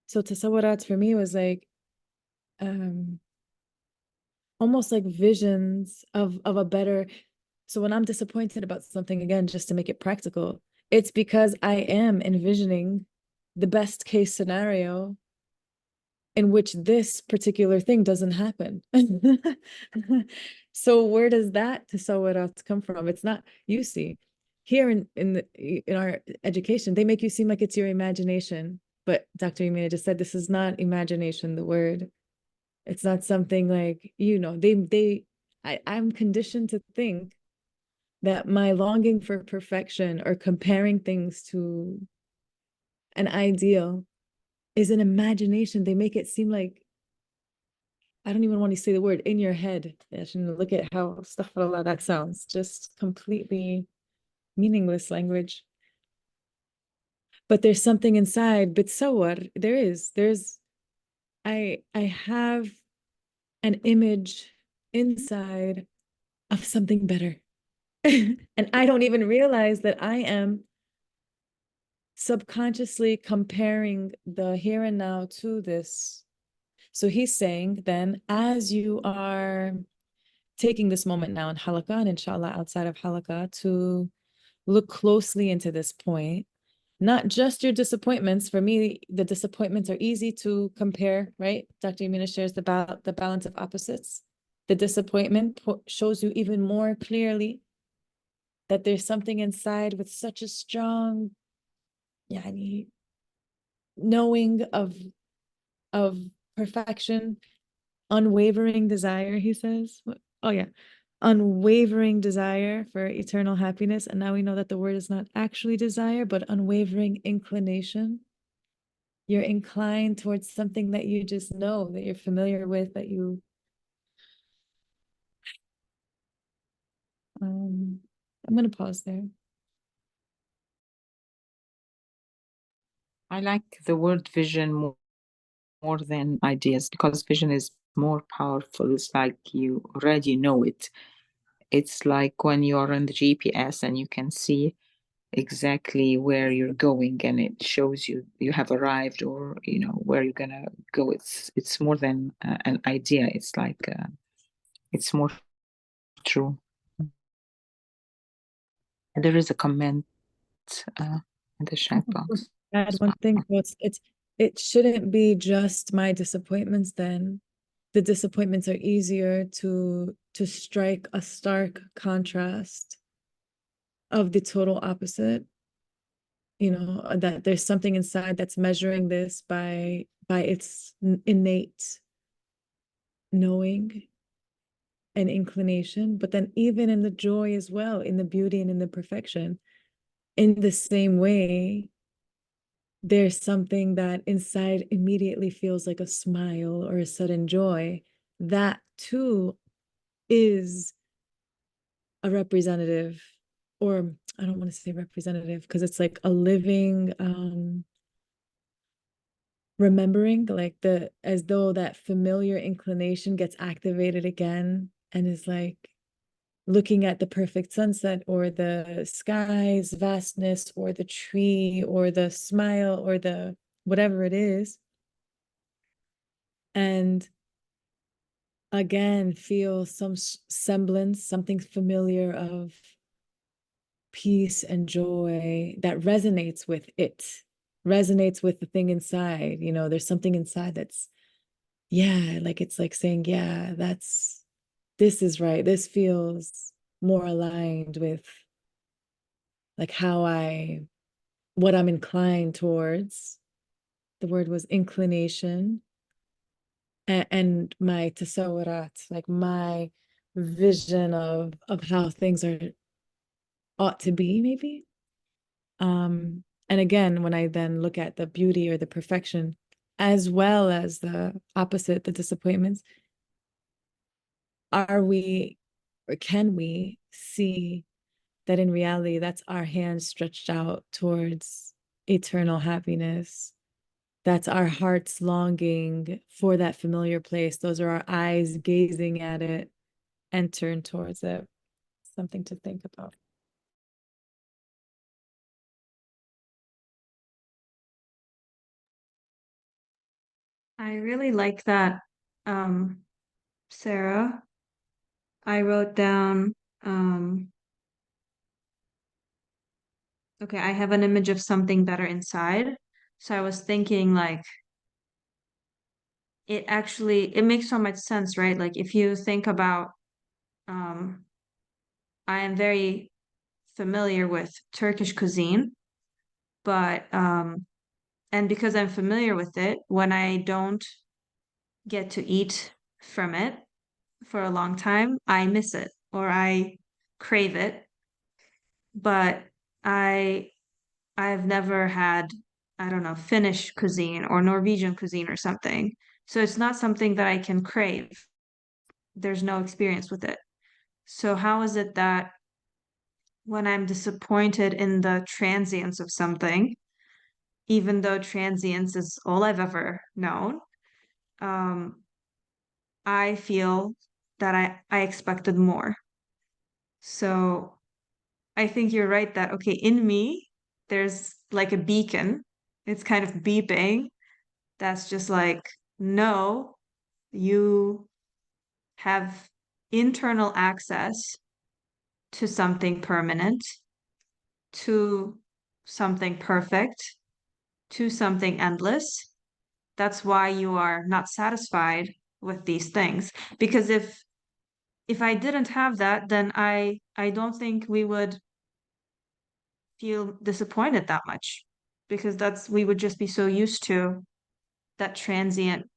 So tasawwarat for me was like, almost like visions of a better. So when I'm disappointed about something, again, just to make it practical, it's because I am envisioning the best case scenario in which this particular thing doesn't happen. So where does that tasawwarat come from? It's not, you see, here in our education, they make you seem like it's your imagination. But Dr. Yamina just said, this is not imagination, the word. It's not something like, I'm conditioned to think that my longing for perfection or comparing things to an ideal is an imagination. They make it seem like, I don't even want to say the word, in your head. Look at how astaghfirullah that sounds. Just completely meaningless language. But there's something inside, bitsawar, I have an image inside of something better. And I don't even realize that I am subconsciously comparing the here and now to this. So he's saying then, as you are taking this moment now in halaqah and inshallah outside of halaqah to look closely into this point, not just your disappointments. For me, the disappointments are easy to compare, right? Dr. Yamina shares the balance of opposites. The disappointment shows you even more clearly that there's something inside with such a strong yani, knowing of perfection, unwavering desire, he says. Oh yeah, unwavering desire for eternal happiness. And now we know that the word is not actually desire, but unwavering inclination. You're inclined towards something that you just know, that you're familiar with, that you I'm gonna pause there. I like the word vision more than ideas, because vision is more powerful. It's like you already know it. It's like when you're on the GPS and you can see exactly where you're going, and it shows you have arrived, or you know where you're gonna go. It's more than an idea. It's like it's more true. And there is a comment in the chat box. Add one thing, so it shouldn't be just my disappointments then. The disappointments are easier to strike a stark contrast of the total opposite. You know, that there's something inside that's measuring this by its innate knowing and inclination, but then even in the joy as well, in the beauty and in the perfection, in the same way, there's something that inside immediately feels like a smile or a sudden joy. That too is a representative, or I don't want to say representative because it's like a living remembering, like as though that familiar inclination gets activated again and is like looking at the perfect sunset or the sky's vastness or the tree or the smile or the whatever it is, and again feel some semblance, something familiar of peace and joy that resonates with it, resonates with the thing inside. You know, there's something inside that's, yeah, like it's like saying, yeah, this is right. This feels more aligned with like what I'm inclined towards. The word was inclination. And my tasawurat, like my vision of how things ought to be, maybe. And again, when I then look at the beauty or the perfection, as well as the opposite, the disappointments, are we, or can we see that in reality, that's our hands stretched out towards eternal happiness? That's our heart's longing for that familiar place. Those are our eyes gazing at it and turn towards it. Something to think about. I really like that, Sarah. I wrote down, okay, I have an image of something better inside. So I was thinking like it makes so much sense, right? Like if you think about, I am very familiar with Turkish cuisine, but and because I'm familiar with it, when I don't get to eat from it for a long time, I miss it or I crave it. But I I've never had, I don't know, Finnish cuisine or Norwegian cuisine or something. So it's not something that I can crave. There's no experience with it. So how is it that when I'm disappointed in the transience of something, even though transience is all I've ever known, um, I feel that I expected more. So I think you're right that, okay, in me, there's like a beacon. It's kind of beeping. That's just like, no, you have internal access to something permanent, to something perfect, to something endless. That's why you are not satisfied with these things. Because if I didn't have that, then I don't think we would feel disappointed that much. Because we would just be so used to that transient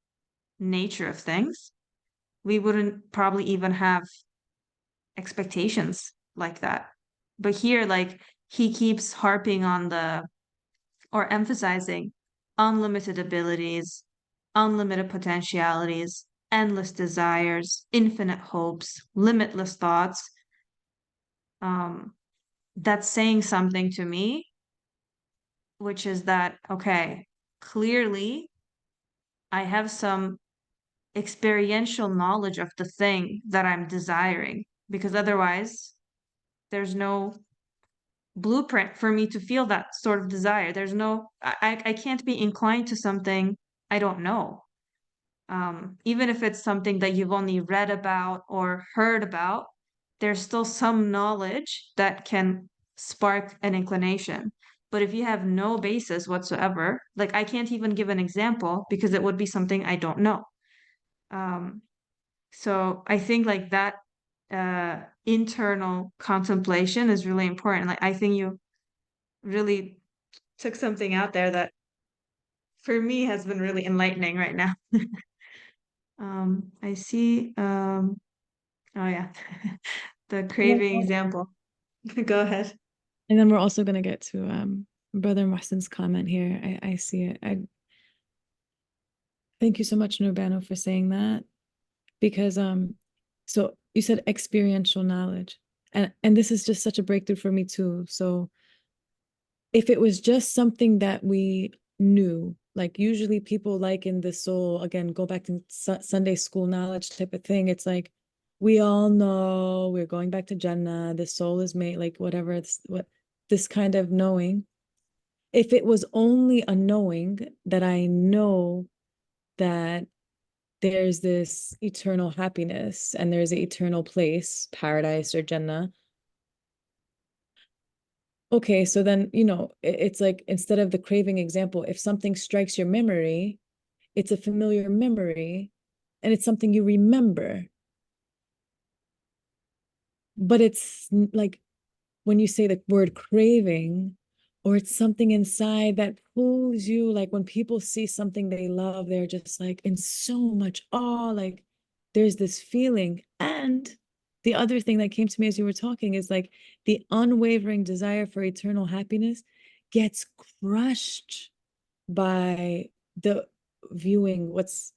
nature of things. We wouldn't probably even have expectations like that. But here, like, he keeps harping on or emphasizing unlimited abilities, unlimited potentialities, endless desires, infinite hopes, limitless thoughts. Um, that's saying something to me, which is that, okay, clearly I have some experiential knowledge of the thing that I'm desiring, because otherwise there's no blueprint for me to feel that sort of desire. There's no, I can't be inclined to something I don't know. Even if it's something that you've only read about or heard about, there's still some knowledge that can spark an inclination. But if you have no basis whatsoever, like I can't even give an example because it would be something I don't know. So I think like that internal contemplation is really important. Like I think you really took something out there that for me has been really enlightening right now. I see, oh yeah, the craving example. Go ahead. And then we're also going to get to Brother Mohsin's comment here. I see it. Thank you so much, Nurbano, for saying that. Because so you said experiential knowledge. And this is just such a breakthrough for me too. So if it was just something that we knew, like usually people like in the soul, again, go back to Sunday school knowledge type of thing. It's like, we all know we're going back to Jannah, the soul is made, like whatever, it's what this kind of knowing. If it was only a knowing that I know that there's this eternal happiness and there's an eternal place, paradise or Jannah. Okay, so then, it's like instead of the craving example, if something strikes your memory, it's a familiar memory and it's something you remember. But it's like when you say the word craving, or it's something inside that pulls you, like when people see something they love, they're just like in so much awe, like there's this feeling. And the other thing that came to me as you were talking is like the unwavering desire for eternal happiness gets crushed by the viewing what's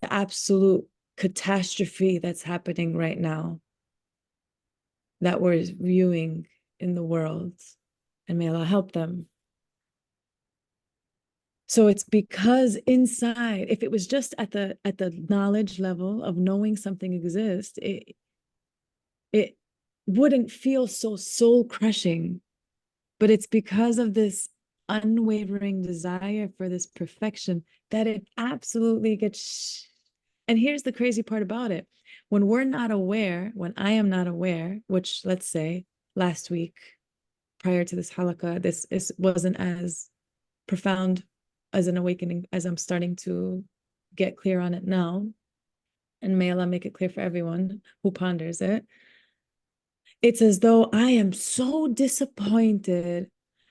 the absolute catastrophe that's happening right now, that we're viewing in the world, and may Allah help them. So it's because inside, if it was just at the knowledge level of knowing something exists, it wouldn't feel so soul crushing. But it's because of this unwavering desire for this perfection that it absolutely gets. And here's the crazy part about it. When we're not aware, when I am not aware, which let's say last week, prior to this halakha, this wasn't as profound as an awakening as I'm starting to get clear on it now. And may Allah make it clear for everyone who ponders it. It's as though I am so disappointed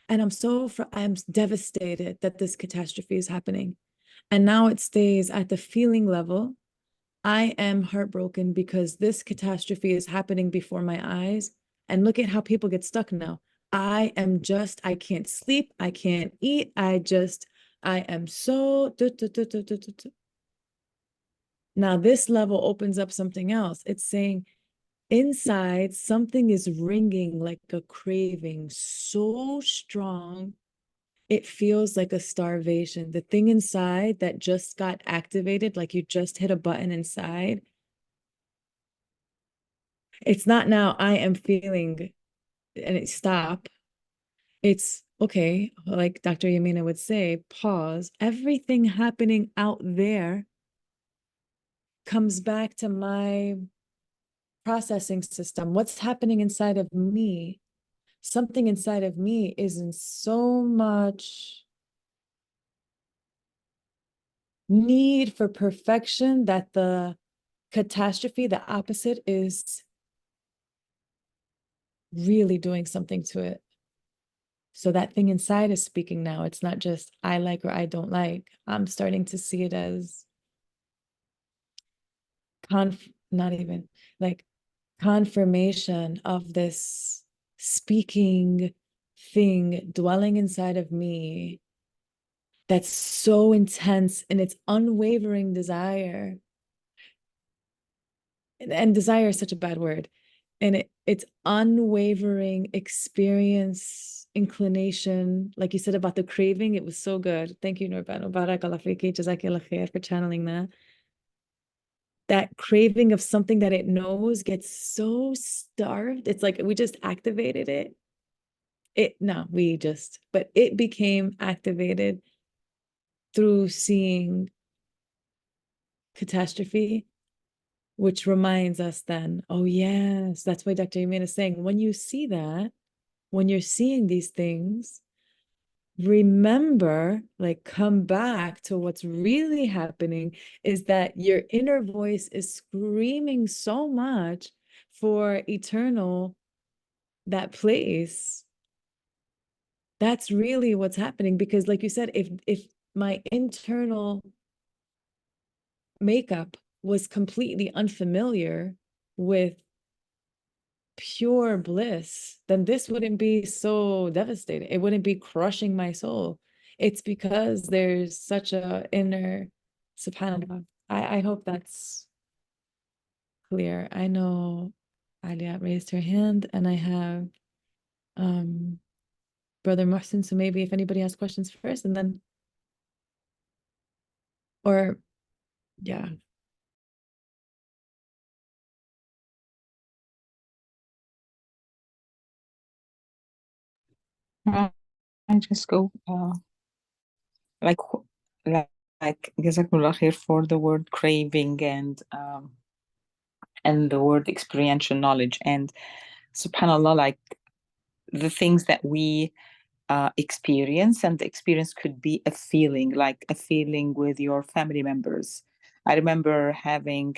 and I'm devastated that this catastrophe is happening. And now it stays at the feeling level. I am heartbroken because this catastrophe is happening before my eyes. And look at how people get stuck now. I can't sleep. I can't eat. I am so. Now this level opens up something else. It's saying inside something is ringing like a craving so strong. It feels like a starvation. The thing inside that just got activated, like you just hit a button inside. It's not now I am feeling and it stop. It's okay, like Dr. Yamina would say, pause. Everything happening out there comes back to my processing system. What's happening inside of me? Something inside of me is in so much need for perfection that the catastrophe, the opposite, is really doing something to it. So that thing inside is speaking now. It's not just I like or I don't like. I'm starting to see it as not even like confirmation of this speaking thing dwelling inside of me that's so intense in its unwavering desire. And desire is such a bad word. And it's unwavering experience, inclination, like you said about the craving, it was so good. Thank you, Nurbano. Barakallah fiki, jazakillah khair for channeling that. That craving of something that it knows gets so starved. It's like we just activated it. But it became activated through seeing catastrophe, which reminds us then, oh yes, that's why Dr. Yamin is saying, when you see that, when you're seeing these things, remember, like come back to what's really happening is that your inner voice is screaming so much for eternal, that place. That's really what's happening, because like you said, if my internal makeup was completely unfamiliar with pure bliss, then this wouldn't be so devastating. It wouldn't be crushing my soul. It's because there's such a inner subhanallah. I hope that's clear. I know Alia raised her hand and I have Brother Mohsin. So maybe if anybody has questions first and then, or yeah. I just go like like Jazakumullah khair for the word craving and the word experiential knowledge, and subhanallah, like the things that we experience, and the experience could be a feeling, like a feeling with your family members. I remember having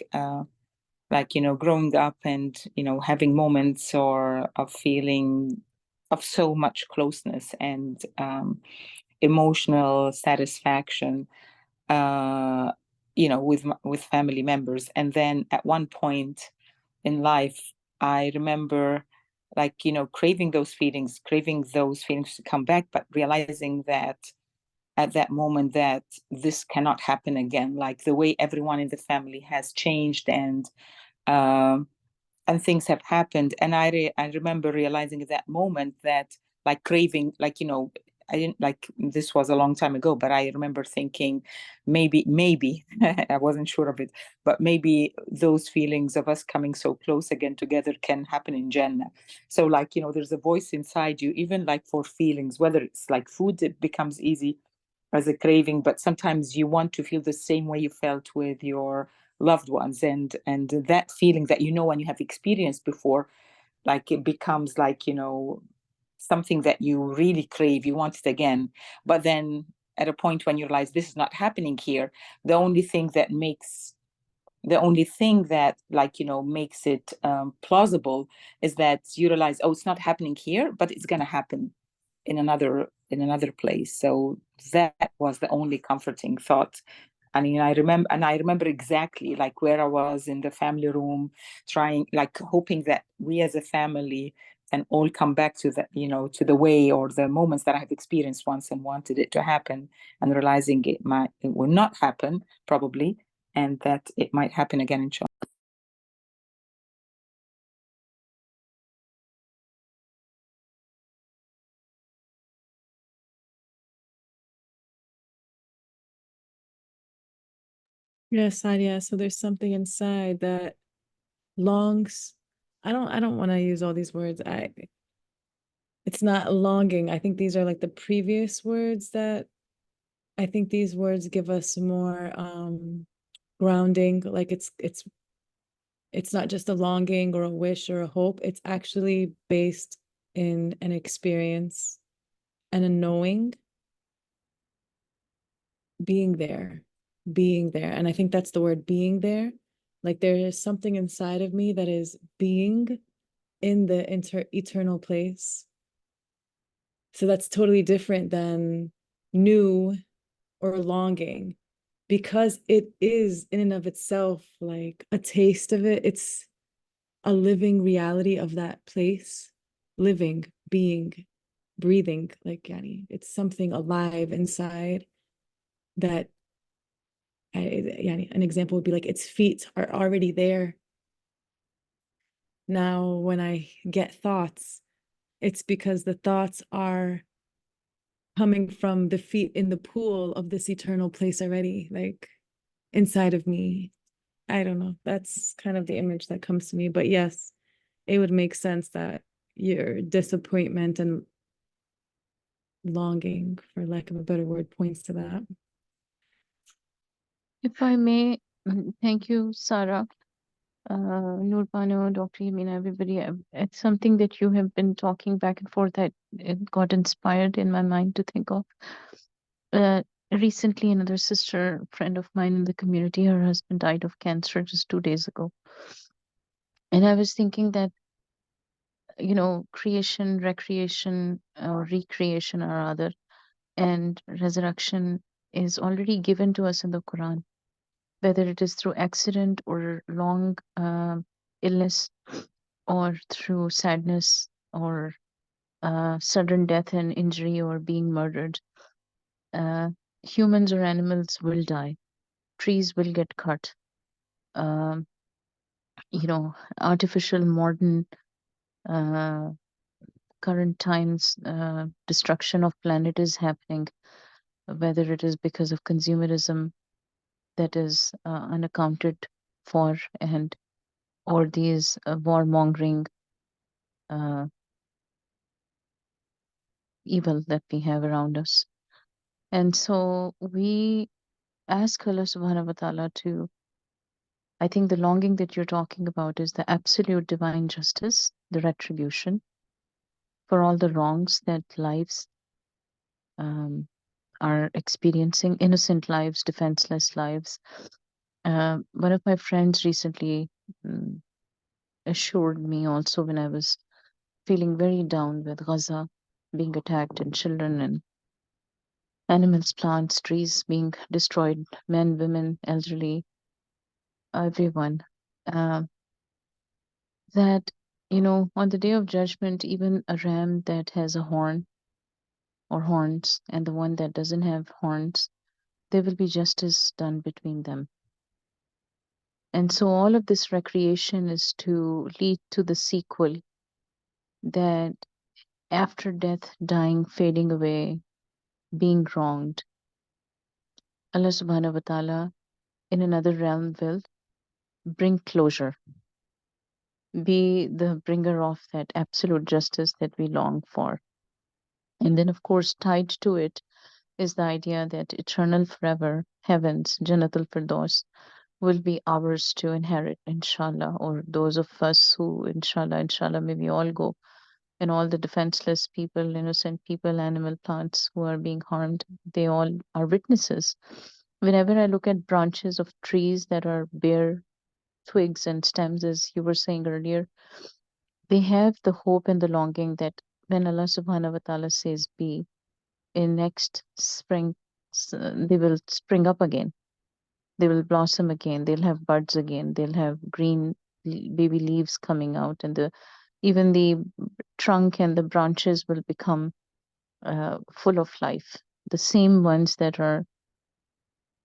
like, growing up and, having moments or of feeling of so much closeness and emotional satisfaction, uh, with family members. And then at one point in life, I remember like, craving those feelings to come back, but realizing that at that moment that this cannot happen again, like the way everyone in the family has changed um, and things have happened. And I remember realizing at that moment that like craving, like, I didn't like, this was a long time ago, but I remember thinking maybe I wasn't sure of it, but maybe those feelings of us coming so close again together can happen in Jannah. So like, there's a voice inside you, even like for feelings, whether it's like food, it becomes easy as a craving, but sometimes you want to feel the same way you felt with your loved ones, and that feeling that, when you have experienced before, like it becomes like, something that you really crave, you want it again. But then at a point when you realize this is not happening here, the only thing that like, makes it plausible is that you realize, oh, it's not happening here, but it's going to happen in another place. So that was the only comforting thought. I mean, I remember exactly like where I was in the family room, trying, like hoping that we as a family can all come back to the way or the moments that I have experienced once and wanted it to happen, and realizing it will not happen probably, and that it might happen again, inshallah. Yes, Adia. So there's something inside that longs I don't want to use all these words. It's not longing. I think these are like the previous words that I think these words give us more grounding. Like it's not just a longing or a wish or a hope. It's actually based in an experience and a knowing, being there. And I think that's the word, being there. Like there is something inside of me that is being in the eternal place. So that's totally different than new or longing, because it is in and of itself like a taste of it. It's a living reality of that place, living, being, breathing. Like Yani, it's something alive inside that Yani, an example would be like its feet are already there. Now, when I get thoughts, it's because the thoughts are coming from the feet in the pool of this eternal place already, like inside of me. I don't know. That's kind of the image that comes to me. But yes, it would make sense that your disappointment and longing, for lack of a better word, points to that. If I may, thank you, Sarah, Nurbano, Dr. Yamina, everybody. It's something that you have been talking back and forth that it got inspired in my mind to think of. Recently, another sister friend of mine in the community, her husband died of cancer just 2 days ago. And I was thinking that, creation, recreation, or recreation or other, and resurrection is already given to us in the Quran, whether it is through accident or long illness, or through sadness, or sudden death and injury, or being murdered. Humans or animals will die. Trees will get cut. Um, artificial, modern, current times destruction of planet is happening, whether it is because of consumerism that is unaccounted for, and or these warmongering evil that we have around us. And so we ask Allah subhanahu wa ta'ala to, I think the longing that you're talking about is the absolute divine justice, the retribution for all the wrongs that lives are experiencing, innocent lives, defenseless lives. One of my friends recently assured me also, when I was feeling very down with Gaza being attacked, and children and animals, plants, trees being destroyed, men, women, elderly, everyone, that, on the day of judgment, even a ram that has a horn or horns and the one that doesn't have horns, there will be justice done between them. And so all of this recreation is to lead to the sequel, that after death, dying, fading away, being wronged, Allah subhanahu wa ta'ala in another realm will bring closure, be the bringer of that absolute justice that we long for. And then, of course, tied to it is the idea that eternal forever heavens, Jannatul Firdaus, will be ours to inherit, inshallah, or those of us who, inshallah, may we all go, and all the defenseless people, innocent people, animal, plants who are being harmed, they all are witnesses. Whenever I look at branches of trees that are bare twigs and stems, as you were saying earlier, they have the hope and the longing that when Allah subhanahu wa ta'ala says be, in next spring, they will spring up again. They will blossom again. They'll have buds again. They'll have green baby leaves coming out, and even the trunk and the branches will become full of life. The same ones that are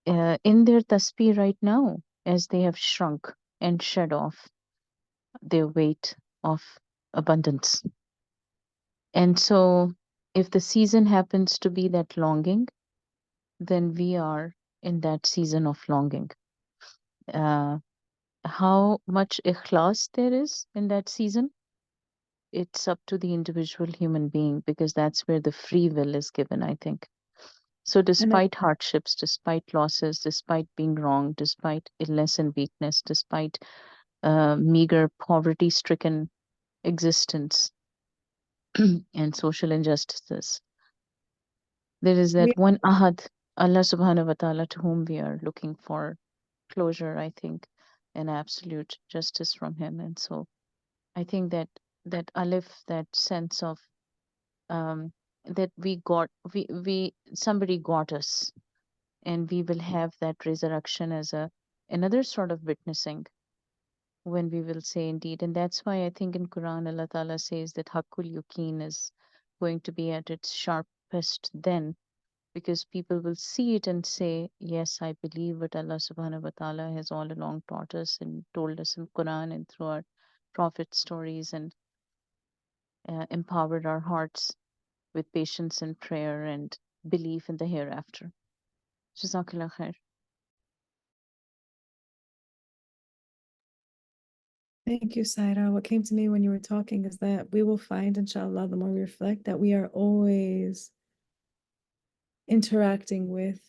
in their tasbih right now, as they have shrunk and shed off their weight of abundance. And so, if the season happens to be that longing, then we are in that season of longing. how much ikhlas there is in that season, it's up to the individual human being, because that's where the free will is given, I think. So despite hardships, despite losses, despite being wrong, despite illness and weakness, despite meager poverty stricken existence and social injustices, there is that We- one ahad, Allah subhanahu wa ta'ala, to whom we are looking for closure, I think, and absolute justice from him. And so I think that that alif, that sense of that we somebody got us, and we will have that resurrection as a another sort of witnessing, when we will say indeed. And that's why I think in Quran Allah Ta'ala says that Haqqul Yaqeen is going to be at its sharpest then, because people will see it and say, yes, I believe what Allah subhanahu wa ta'ala has all along taught us and told us in Quran and through our prophet stories, and empowered our hearts with patience and prayer and belief in the hereafter. Jazakallah khair. Thank you, Saira. What came to me when you were talking is that we will find, inshallah, the more we reflect, that we are always interacting with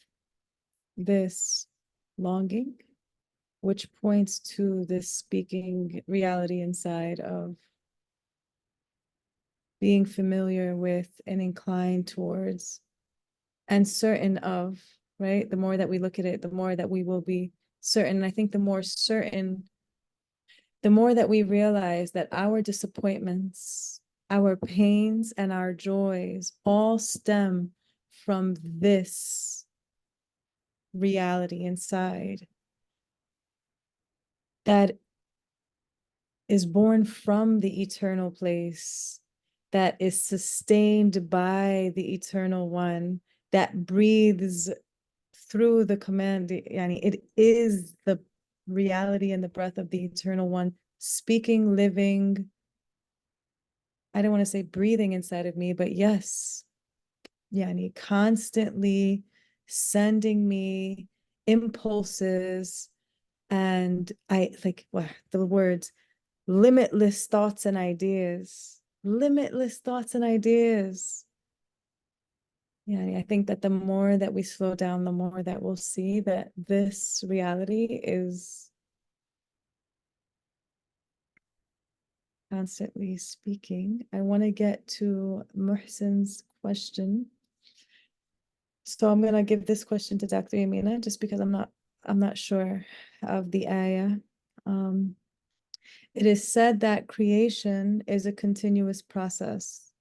this longing, which points to this speaking reality inside of being familiar with and inclined towards and certain of, right? The more that we look at it, the more that we will be certain. I think the more certain, the more that we realize that our disappointments, our pains, and our joys all stem from this reality inside that is born from the eternal place, that is sustained by the eternal one, that breathes through the command. Yani it is the reality and the breath of the eternal one speaking, living. I don't want to say breathing inside of me, but yes, yani constantly sending me impulses, and I like the words limitless thoughts and ideas, limitless thoughts and ideas. Yeah, I think that the more that we slow down, the more that we'll see that this reality is constantly speaking. I want to get to Muhsin's question. So I'm gonna give this question to Dr. Yamina just because I'm not sure of the ayah. It is said that creation is a continuous process.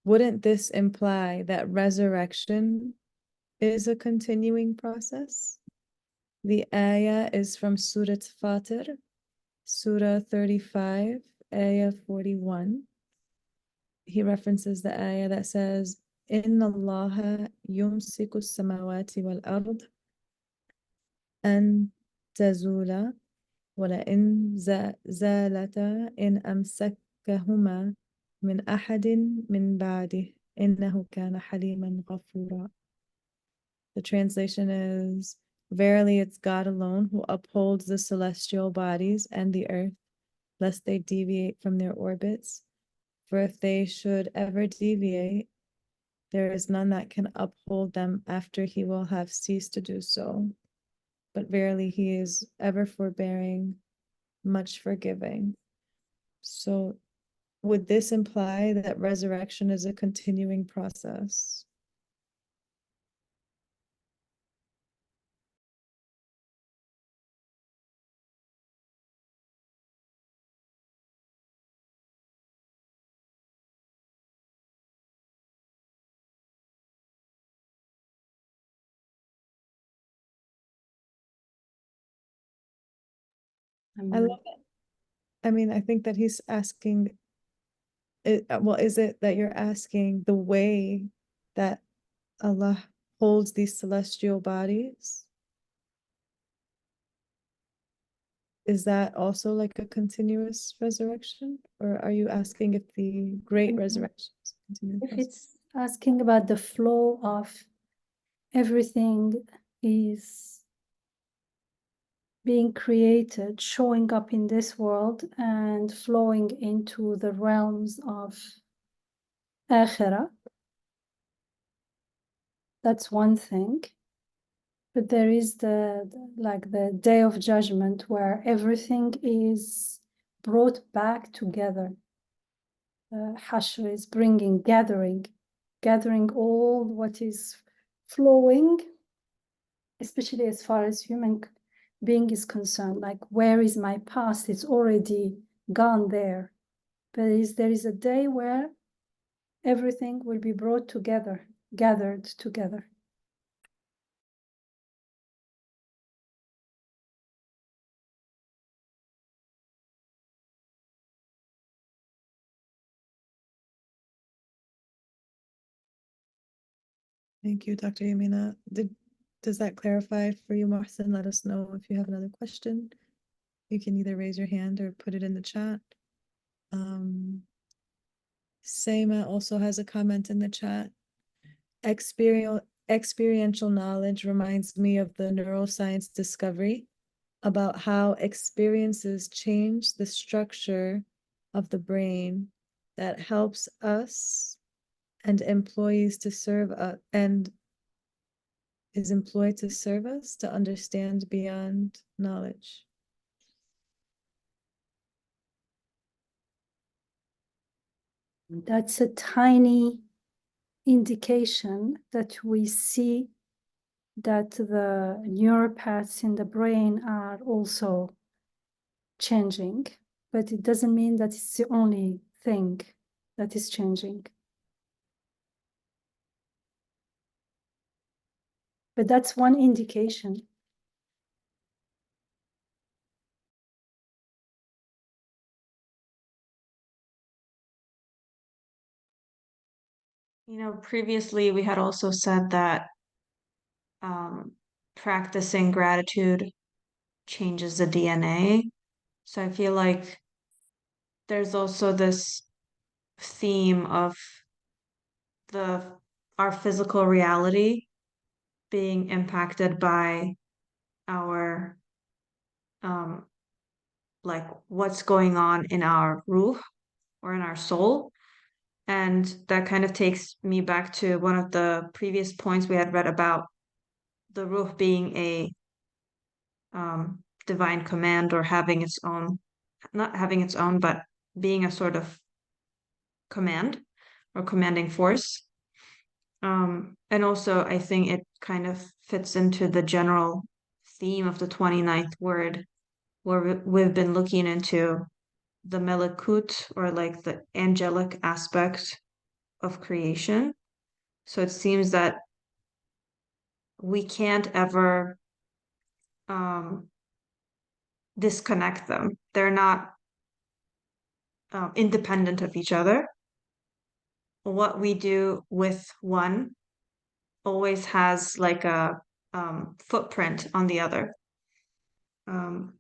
Wouldn't this imply that resurrection is a continuing process? The ayah is from Surah Fatir, Surah 35, ayah 41. He references the ayah that says, Inna Allaha yumsiku samawati wal ard an tazula ولئن زالتا إن أمسكهما من أحد من بعده إنه كان حليما غفورا. The translation is, verily it's God alone who upholds the celestial bodies and the earth, lest they deviate from their orbits. For if they should ever deviate, there is none that can uphold them after he will have ceased to do so. But verily he is ever forbearing, much forgiving. So would this imply that resurrection is a continuing process? I love it. I mean, I think that he's asking, well, is it that you're asking the way that Allah holds these celestial bodies? Is that also like a continuous resurrection? Or are you asking if the great Mhm. resurrection is a continuous If process? it's asking about the flow of everything is being created, showing up in this world and flowing into the realms of Akhirah. That's one thing. But there is the day of judgment where everything is brought back together. Hashr is gathering all what is flowing, especially as far as human being is concerned. Like, where is my past? It's already gone there. But there is a day where everything will be brought together, gathered together. Thank you, Dr. Yamina. Does that clarify for you, Mohsen? Let us know if you have another question. You can either raise your hand or put it in the chat. Seima also has a comment in the chat. Experiential knowledge reminds me of the neuroscience discovery about how experiences change the structure of the brain that helps us and employees to serve and is employed to serve us to understand beyond knowledge. That's a tiny indication that we see that the neural paths in the brain are also changing, but it doesn't mean that it's the only thing that is changing. But that's one indication. You know, previously we had also said that practicing gratitude changes the DNA. So I feel like there's also this theme of our physical reality being impacted by our like what's going on in our ruh or in our soul. And that kind of takes me back to one of the previous points we had read about the ruh being a divine command, or having its own, not having its own, but being a sort of command or commanding force. And also I think it kind of fits into the general theme of the 29th word, where we've been looking into the melekut, or like the angelic aspect of creation. So it seems that we can't ever disconnect them. They're not independent of each other. What we do with one always has like a footprint on the other,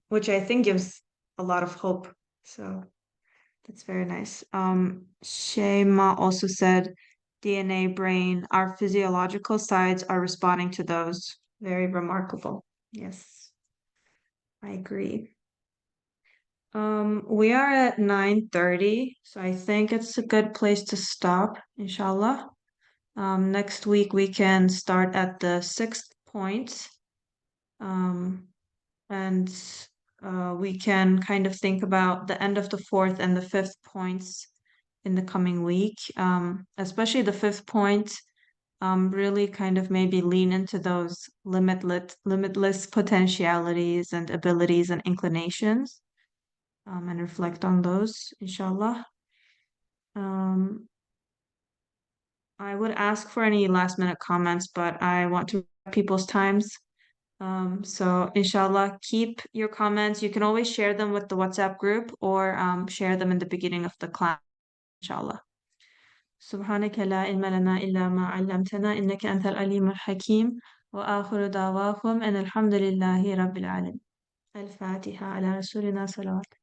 which I think gives a lot of hope. So that's very nice. Shema also said, DNA, brain, our physiological sides are responding to those. Very remarkable. Yes, I agree. We are at 9:30, so I think it's a good place to stop, inshallah. Next week we can start at the 6th point. And we can kind of think about the end of the 4th and the 5th points in the coming week. Especially the 5th point, really kind of maybe lean into those limitless potentialities and abilities and inclinations, and reflect on those, inshallah. I would ask for any last minute comments, but I want to respect people's times. So inshallah, keep your comments. You can always share them with the WhatsApp group, or share them in the beginning of the class, inshallah. سبحانك لا علم لنا إلا ما علمتنا إنك أنت العليم الحكيم وآخر دعواكم أن الحمد لله رب العالمين. الفاتحة على رسولنا صلوات.